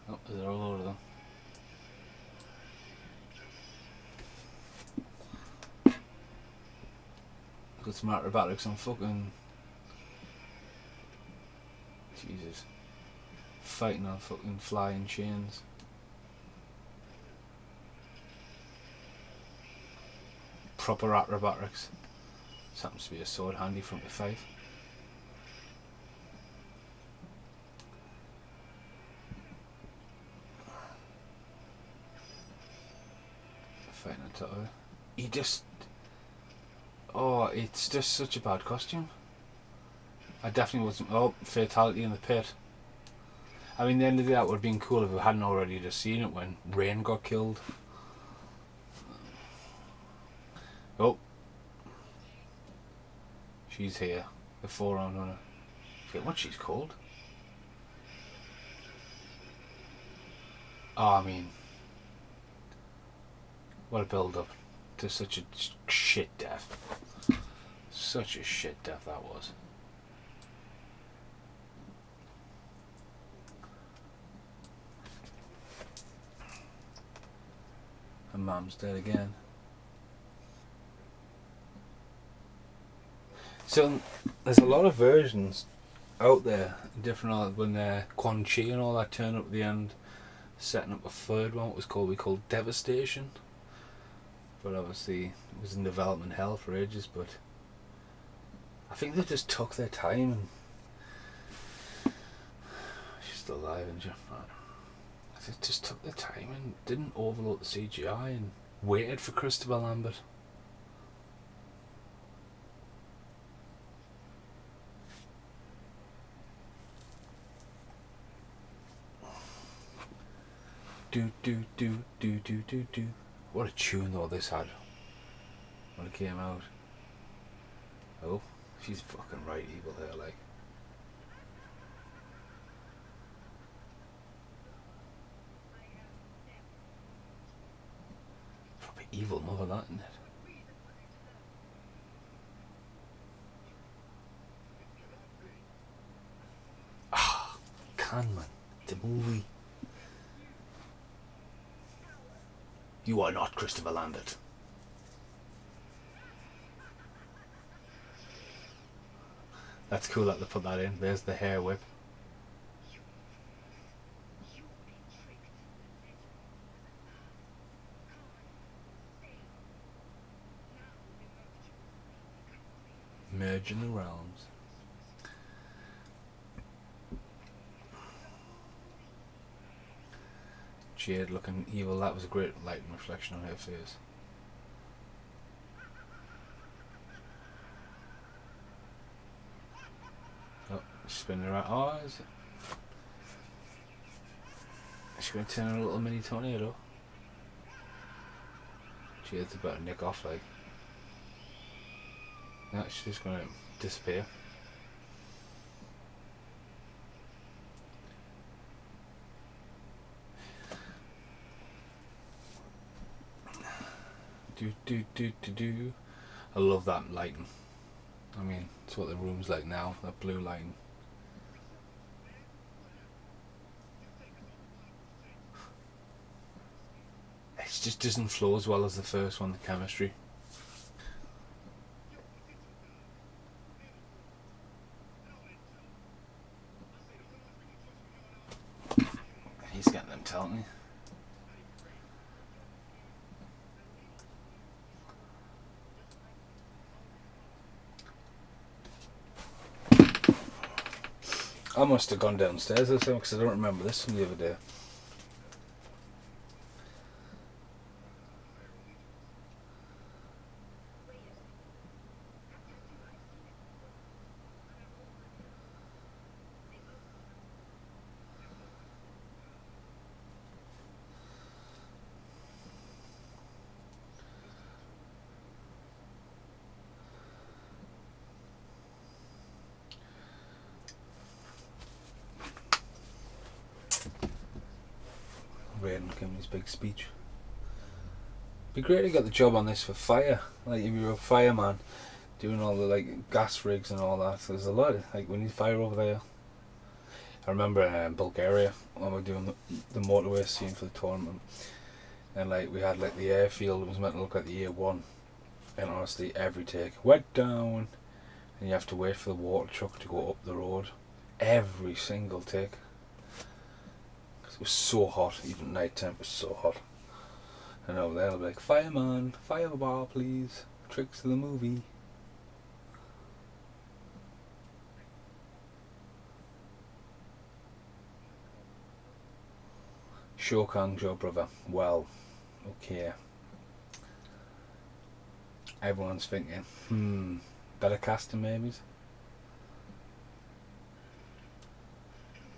Oh, is there a load of them? Got some acrobatics on fucking... Jesus. Fighting on fucking flying chains. Proper acrobatics. This happens to be a sword handy from the fight. Fighting on top of it. He just... Oh, it's just such a bad costume. I definitely wasn't... Oh, fatality in the pit. I mean, the end of that would have been cool if we hadn't already just seen it when Rain got killed. Oh. She's here. The forearm on her. I forget what she's called. Oh, I mean... What a build-up to such a shit death. Such a shit death that was. And Mom's dead again. So there's a lot of versions out there, different when Quan Chi and all that turn up at the end, setting up a third one. What was called Devastation. But obviously it was in development hell for ages. But I think they just took their time. And she's still alive, isn't she? They just took their time and didn't overload the CGI and waited for Christopher Lambert. Do do do do do do do. What a tune though this had when it came out. Oh, she's fucking right evil there, like. Probably evil mother, that, isn't it? Ah, can man, the movie. You are not Christopher Lambert. That's cool that they put that in. There's the hair whip. Merging the realms. Jade looking evil. That was a great light and reflection on her face. Oh, spinning around. Oh, is it? Is she going to turn her a little mini tornado? Jade's about to nick off, like. No, she's just going to disappear. Do. I love that lighting. I mean, it's what the room's like now, that blue lighting. It just doesn't flow as well as the first one, the chemistry. He's getting them telling me. I must have gone downstairs or something because I don't remember this from the other day. Raiden giving his big speech. Be great to get the job on this for fire. Like if you're a fireman, doing all the like gas rigs and all that. So there's a lot. Like we need fire over there. I remember in Bulgaria when we were doing the motorway scene for the tournament, and like we had like the airfield. It was meant to look like the A1, and honestly, every take wet down, and you have to wait for the water truck to go up the road. Every single take. It was so hot. Even at night time, it was so hot. And over there, they'll be like, fireman, fire bar, please. Tricks of the movie. Shokang's your brother. Well, okay. Everyone's thinking, better casting maybe.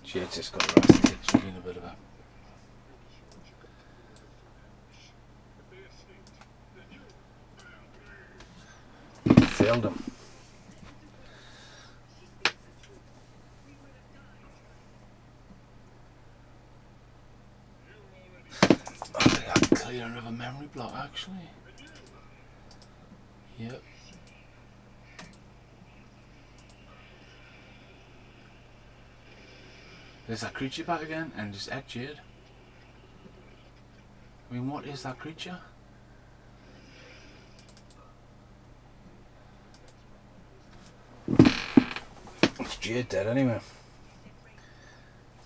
Jade's just got her ass kicked for being a bit of a... Failed him. I think I clear another memory block actually. Yep. There's that creature back again and just ate Jade. I mean, what is that creature? It's Jade dead anyway.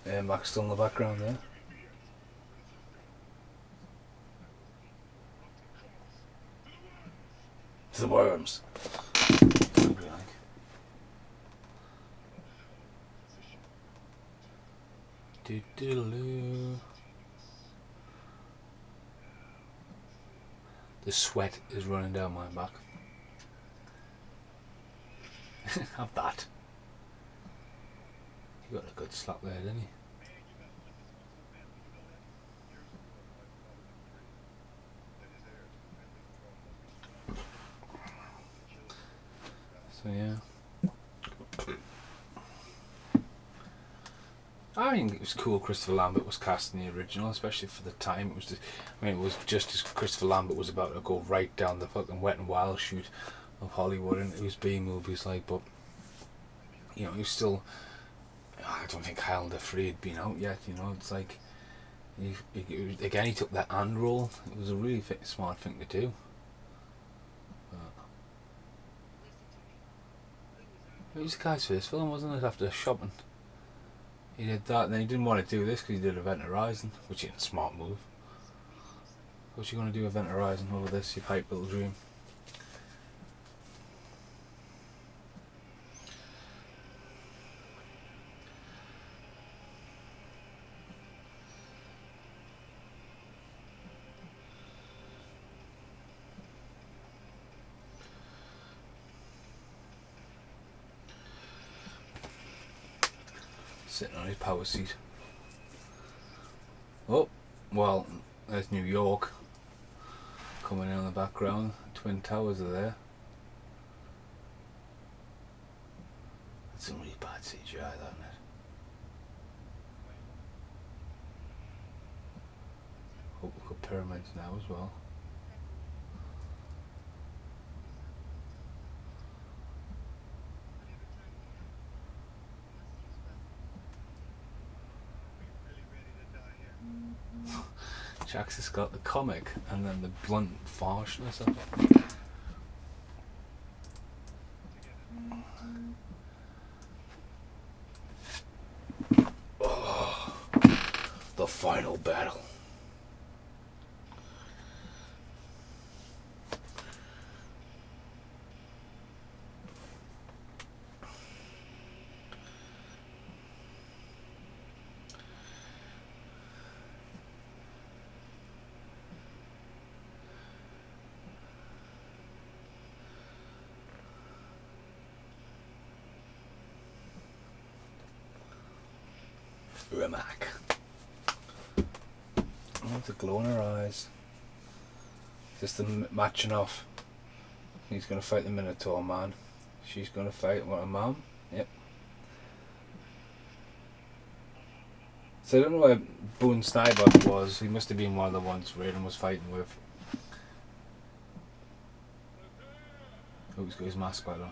Max still in the background there. To the worms. The sweat is running down my back. Have that. He got a good slap there, didn't he? So yeah. I think it was cool Christopher Lambert was cast in the original, especially for the time. It was just, I mean, it was just as Christopher Lambert was about to go right down the fucking Wet and Wild shoot of Hollywood, and it was B movies like, but you know, he was still, I don't think Highlander 3 had been out yet, you know. It's like again he took that and role. It was a really smart thing to do. It was the guy's first film, wasn't it, after Shopping? He did that, and then he didn't want to do this because he did Event Horizon, which is a smart move. What's you going to do Event Horizon over this, your pipe little dream? Sitting on his power seat. Oh, well, there's New York coming in the background. Twin Towers are there. That's some really bad CGI, that, isn't it? Hope we've got pyramids now as well. Jax has got the comic and then the blunt harshness of it. Oh, the final battle. Rimac. Oh, the glow in her eyes. Just the matching off. He's going to fight the Minotaur man. She's going to fight what, a mom? Yep. So I don't know where Boone Sniper was. He must have been one of the ones Raiden was fighting with. Oh, he's got his mask back on.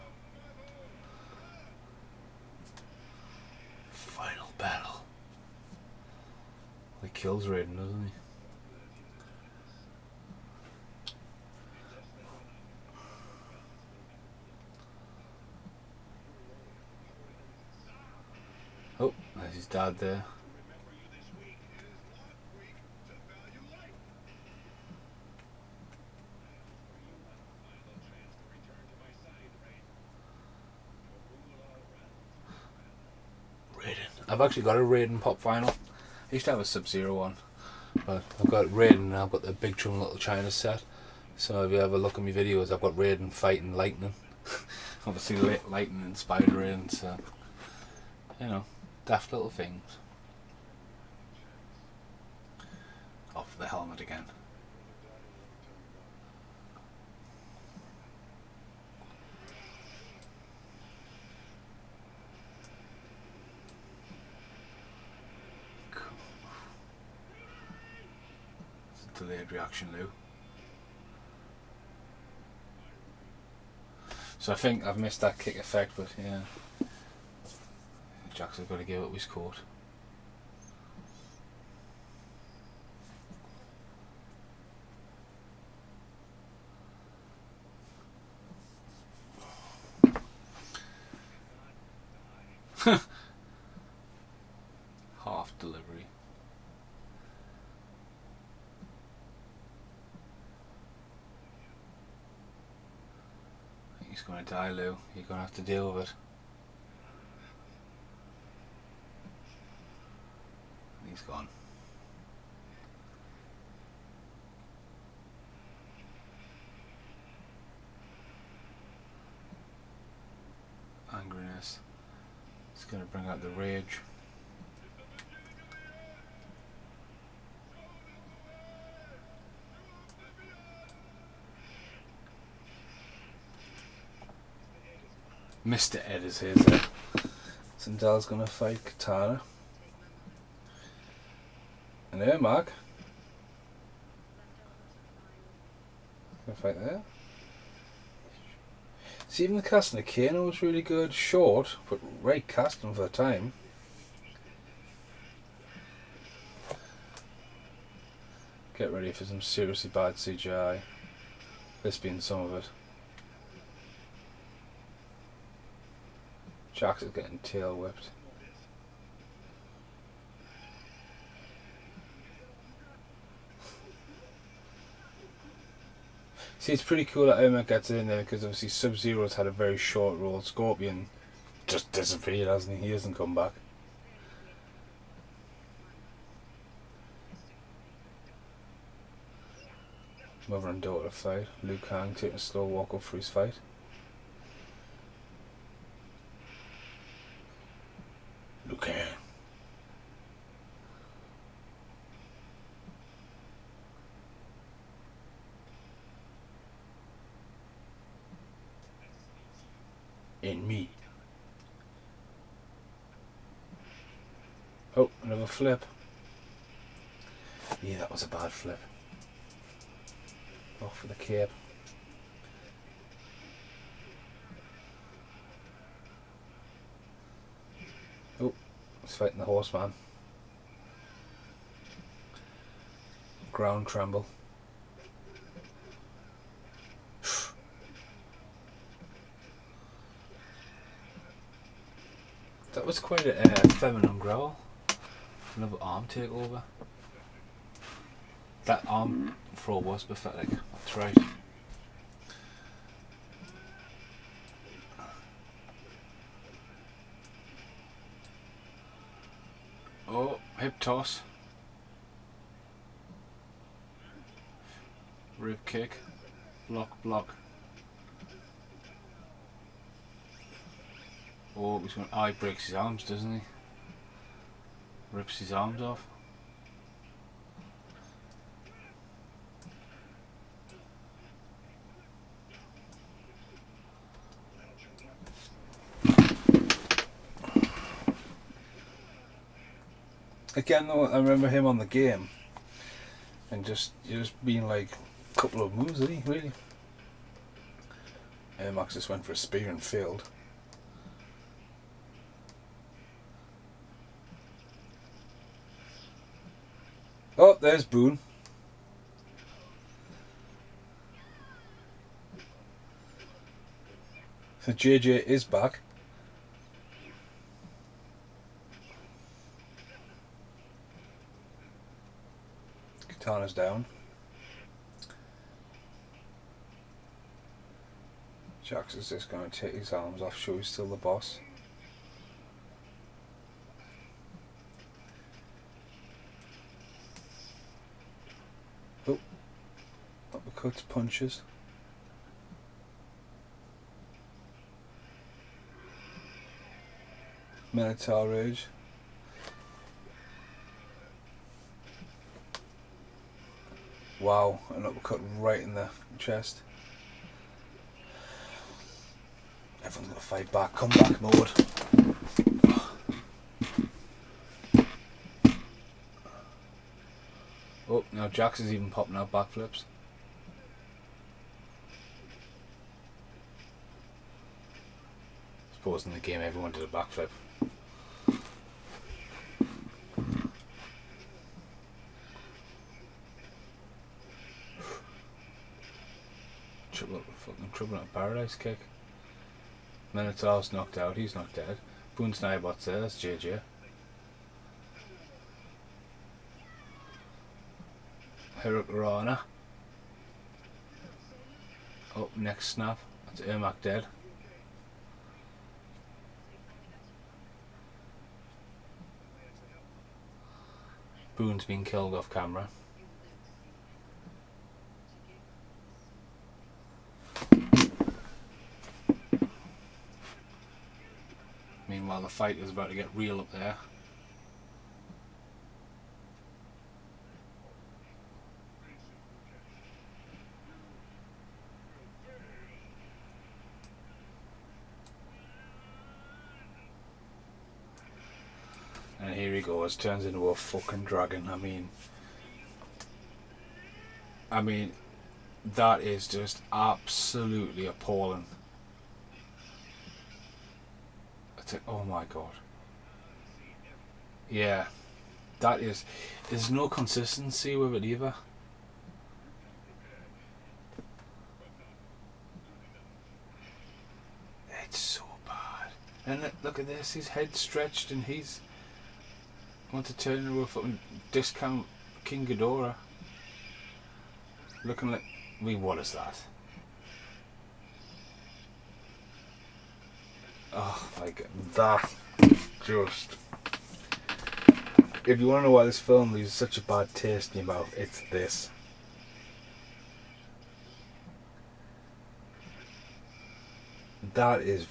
Final battle. He kills Raiden, doesn't he? Oh, there's his dad there. Raiden. I've actually got a Raiden pop vinyl. I used to have a Sub-Zero one, but I've got Raiden and I've got the Big Trouble in Little China set. So if you ever look at my videos, I've got Raiden fighting lightning. Obviously lightning inspired Raiden, so you know, daft little things. Off the helmet again. It's a delayed reaction, Lou. So I think I've missed that kick effect, but yeah. Jackson's got to give up his court. Half delivery. He's going to die, Lou. You're going to have to deal with it. He's gone. Angriness. It's going to bring out the rage. Mr. Ed is here, so Sindal's going to fight Katana. And there, Mark. Gonna fight there. See, even the casting of Kano was really good. Short, but great casting for the time. Get ready for some seriously bad CGI. This being some of it. Jax is getting tail whipped. See, it's pretty cool that Ermac gets in there because obviously Sub-Zero's had a very short role. Scorpion just disappeared, hasn't he? He hasn't come back. Mother and daughter fight. Liu Kang taking a slow walk up for his fight. Liu Kang. In me. Oh, another flip. Yeah, that was a bad flip. Off for the cape. Oh, he's fighting the horseman. Ground tremble. That was quite a feminine growl. Another arm takeover. That arm throw was pathetic. That's right. Oh, hip toss. Rib kick. Block, block. Oh, he's going to breaks his arms, doesn't he? Rips his arms off. Again though, I remember him on the game and just being like a couple of moves, did he really? Max just went for a spear and failed. Oh, there's Boone. So JJ is back. Katana's down. Jax is just going to take his arms off, show he's still the boss. Oh, uppercuts, punches. Minotaur Rage. Wow, an uppercut right in the chest. Everyone's got to fight back, comeback mode. Oh, now Jax is even popping out backflips. Suppose in the game everyone did a backflip. Trouble at Paradise kick. Minotaur's knocked out, he's not dead. Boone's Nightbot's there, that's JJ. Hurricanrana. Oh, next snap. That's Ermac dead. Boone's been killed off camera. Meanwhile, the fight is about to get real up there. And here he goes, turns into a fucking dragon. I mean, that is just absolutely appalling. Oh my god. Yeah, that is. There's no consistency with it either. It's so bad. And look at this, his head stretched and he's want to turn into a fucking discount King Ghidorah. Looking like, what is that? Oh my god, that just... If you want to know why this film leaves such a bad taste in your mouth, it's this. That is...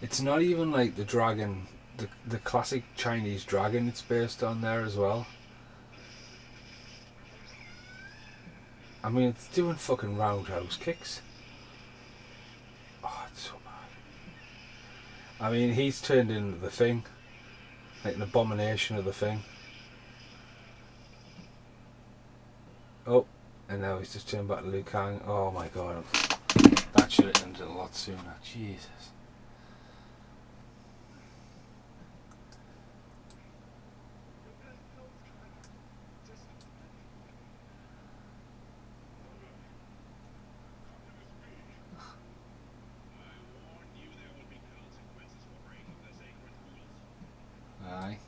It's not even like the dragon, the classic Chinese dragon it's based on there as well. I mean, it's doing fucking roundhouse kicks. Oh, it's so bad. I mean, he's turned into the Thing. Like an abomination of the Thing. Oh, and now he's just turned back to Liu Kang. Oh my god. That should have ended a lot sooner. Jesus.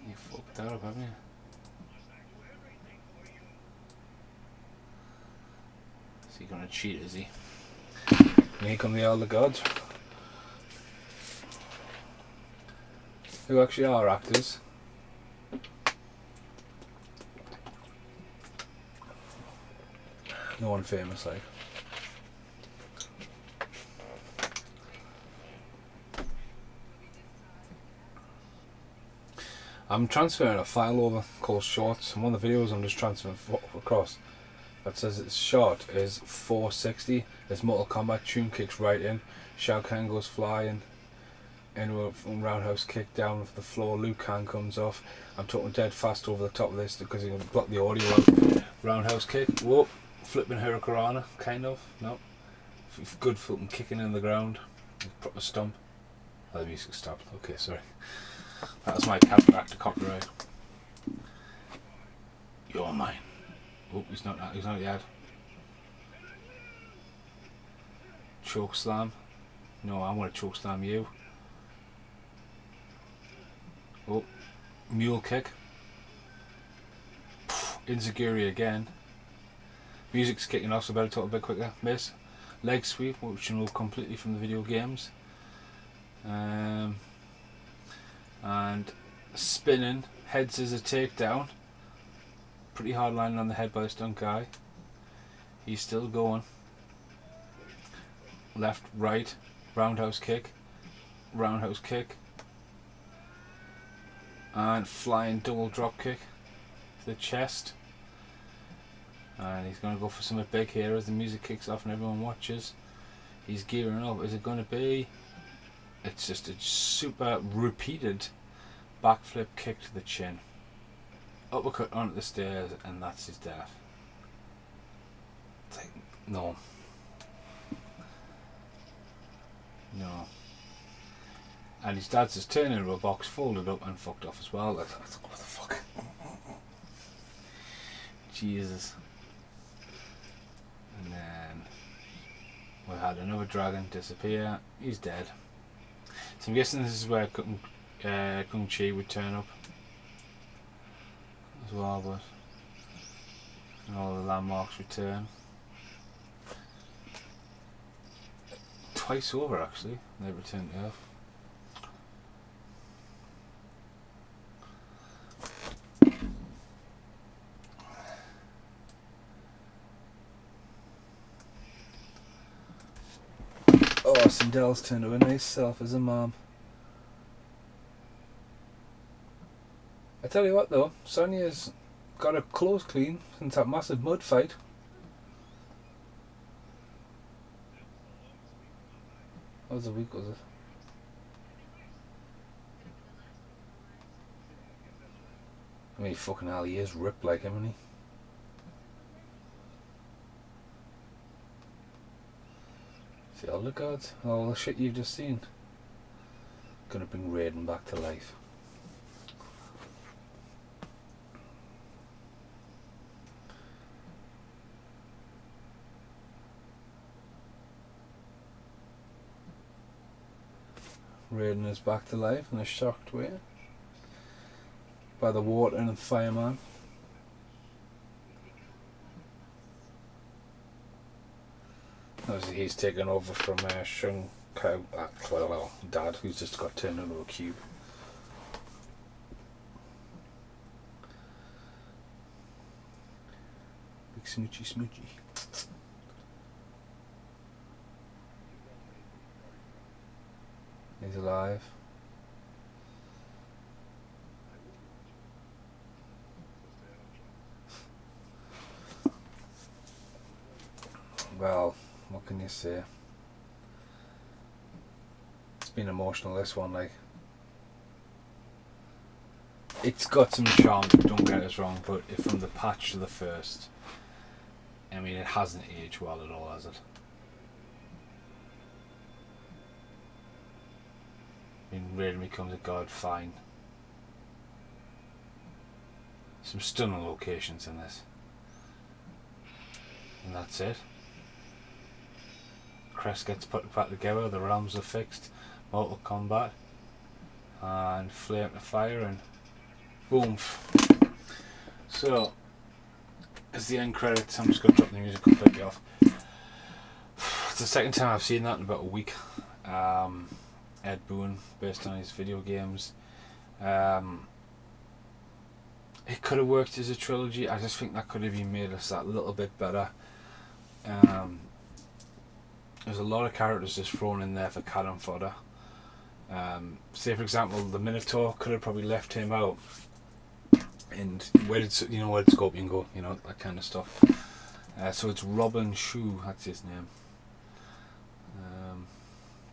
You fucked that up, haven't you? Is he gonna cheat, is he? And here come the Elder Gods. Who actually are actors. No one famous, like. I'm transferring a file over called shorts, and one of the videos I'm just transferring across that says it's short is 460. This Mortal Kombat tune kicks right in. Shao Kahn goes flying. into a roundhouse kick down the floor. Liu Kang comes off. I'm talking dead fast over the top of this because he's going to block the audio out. Roundhouse kick. Whoa. Flipping Hurricanrana, kind of. No. Good flipping kicking in the ground. Proper stomp. Oh, the music stopped. Okay, sorry. That was my back to copyright. You're mine. Oh, he's not yet. Choke slam. No, I'm going to choke slam you. Oh, mule kick. Enziguri again. Music's kicking off, so I better talk a bit quicker. Miss. Leg sweep, which you know completely from the video games. And spinning. Head scissor takedown. Pretty hard landing on the head by the stunt guy. He's still going. Left, right. Roundhouse kick. Roundhouse kick. And flying double drop kick to the chest. And he's going to go for something big here as the music kicks off and everyone watches. He's gearing up. Is it going to be? It's just a super repeated backflip kick to the chin. Uppercut onto the stairs, and that's his death. It's like, no. No. And his dad's just turned into a box, folded up and fucked off as well. Like, what the fuck? Jesus. And then we had another dragon disappear. He's dead. So I'm guessing this is where Kung Chi would turn up as well, but and all the landmarks return. Twice over actually, they returned to Earth. Oh, Sindel's turned to a nice self as a mom. I tell you what though, Sonya's got her clothes clean since that massive mud fight. That was a week, was it? I mean, fucking hell, he is ripped like him, isn't he? See all the gods, all the shit you've just seen. Gonna bring Raiden back to life. Raiden is back to life in a shocked way by the water and the fireman. Obviously he's taken over from Shun Kao, Dad, who's just got turned into a cube. Big smoochy. He's alive. Well, what can you say? It's been emotional, this one, like. It's got some charm, don't get us wrong, but from the patch to the first, I mean, it hasn't aged well at all, has it? I mean, Raiden becomes a god, fine. Some stunning locations in this. And that's it. Crest gets put back together, the realms are fixed, Mortal Kombat, and flame to fire, and boom. So, as the end credits, I'm just going to drop the music completely off. It's the second time I've seen that in about a week. Ed Boon, based on his video games. It could have worked as a trilogy. I just think that could have been made us that little bit better. There's a lot of characters just thrown in there for cannon fodder. Say for example, the Minotaur, could have probably left him out. And where did Scorpion go? You know, that kind of stuff. So it's Robin Shu, that's his name.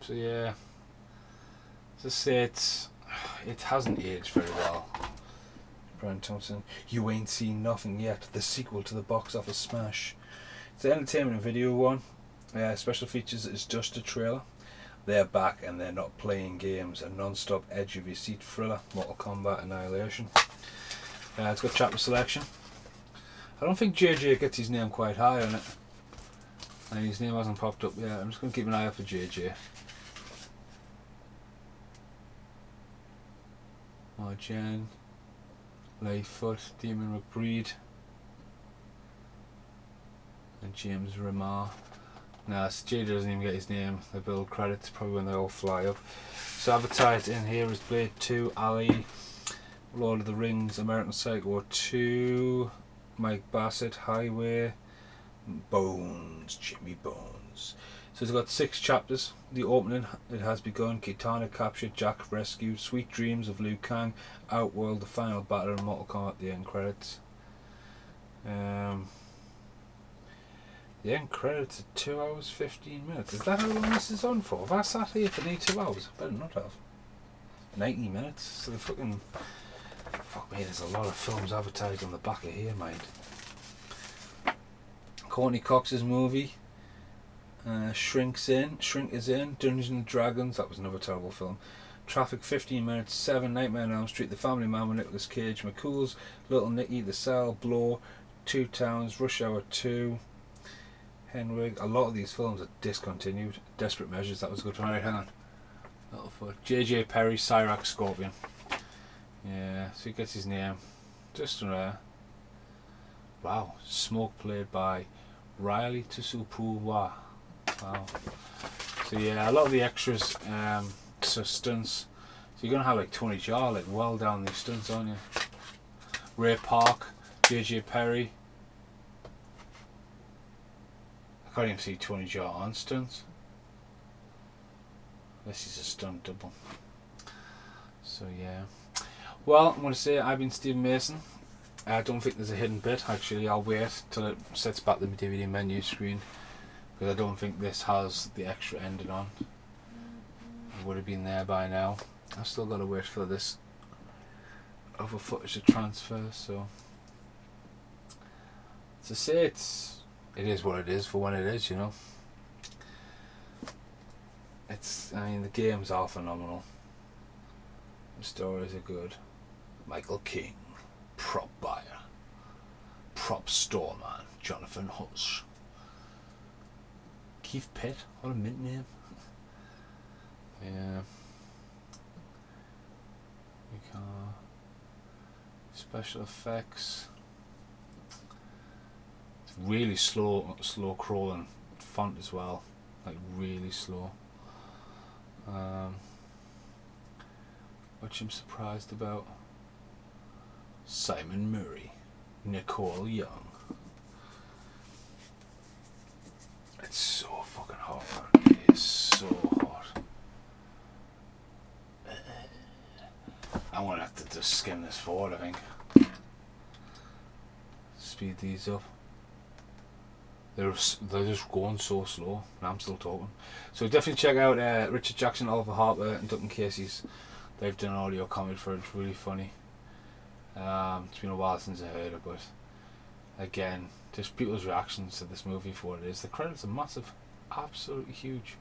So yeah. As I say, it hasn't aged very well. Brian Thompson, you ain't seen nothing yet. The sequel to the box office smash. It's the entertainment and video one. Special features is just a trailer. They're back and they're not playing games. A non-stop edge of your seat thriller. Mortal Kombat Annihilation. It's got chapter selection. I don't think JJ gets his name quite high on it. And his name hasn't popped up yet. I'm just going to keep an eye out for JJ. Jen, Lightfoot, Damon McBride, and James Remar. Nah, JJ doesn't even get his name. They build credits probably when they all fly up. So advertised in here is Blade 2, Ali, Lord of the Rings, American Psycho 2, Mike Bassett, Highway, Bones, Jimmy Bones. So it's got 6 chapters. The opening, it has begun, Kitana captured, Jack rescued, Sweet Dreams of Liu Kang, Outworld, the final battle, and Mortal Kombat, the end credits. The end credits are 2 hours 15 minutes. Is that how long this is on for? Have I sat here for nearly 2 hours? Better not have. 90 minutes. So the fucking... Fuck me, there's a lot of films advertised on the back of here, mate. Courtney Cox's movie. Shrink is in. Dungeons and Dragons. That was another terrible film. Traffic 15 minutes. 7, Nightmare on Elm Street, The Family Man with Nicolas Cage, McCool's, Little Nicky, The Cell, Blow, Two Towns, Rush Hour 2, Henwig. A lot of these films are discontinued. Desperate Measures, that was a good one. Right, hang on. JJ Perry, Cyrax Scorpion. Yeah, so he gets his name. Just rare. Wow. Smoke played by Riley Tusupuwa. Wow. So yeah, a lot of the extras, so stunts. So you're gonna have like Tony Jaa, like well down these stunts, aren't you? Ray Park, JJ Perry. I can't even see Tony Jaa on stunts. This is a stunt double. So yeah. Well, I'm going to say I've been Stephen Mason. I don't think there's a hidden bit. Actually, I'll wait till it sets back the DVD menu screen, because I don't think this has the extra ending on. It would have been there by now. I've still got to wait for this other footage to transfer. So to say it is what it is for when it is, you know. I mean, the games are phenomenal. The stories are good. Michael King, prop buyer, prop store man, Jonathan Huss. Keith Pitt, what a mint name. Yeah. We can special effects. It's really slow crawling font as well, like really slow. Which I'm surprised about. Simon Murray, Nicole Young. It's so fucking hot, man. It is so hot. I'm gonna have to just skim this forward, I think. Speed these up. They're just going so slow, and I'm still talking. So definitely check out Richard Jackson, Oliver Harper, and Duncan Casey's. They've done an audio comment for it. It's really funny. It's been a while since I heard it, but again, just people's reactions to this movie for what it is. The credits are massive, absolutely huge.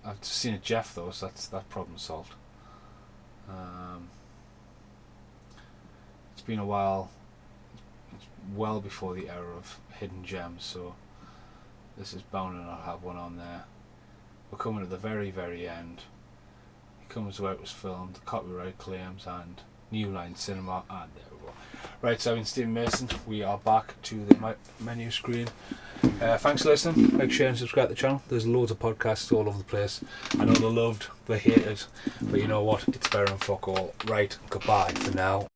I've just seen a Jeff though, so that problem solved. It's been a while. It's well before the era of hidden gems, so this is bound to not have one on there. We're coming at the very, very end. It comes where it was filmed, the copyright claims, and New Line Cinema, and there we go. Right, so I've been Stephen Mason. We are back to the menu screen. Thanks for listening. Like, share and subscribe to the channel. There's loads of podcasts all over the place. I know they're loved, they're hated, but you know what? It's better than fuck all. Right, goodbye for now.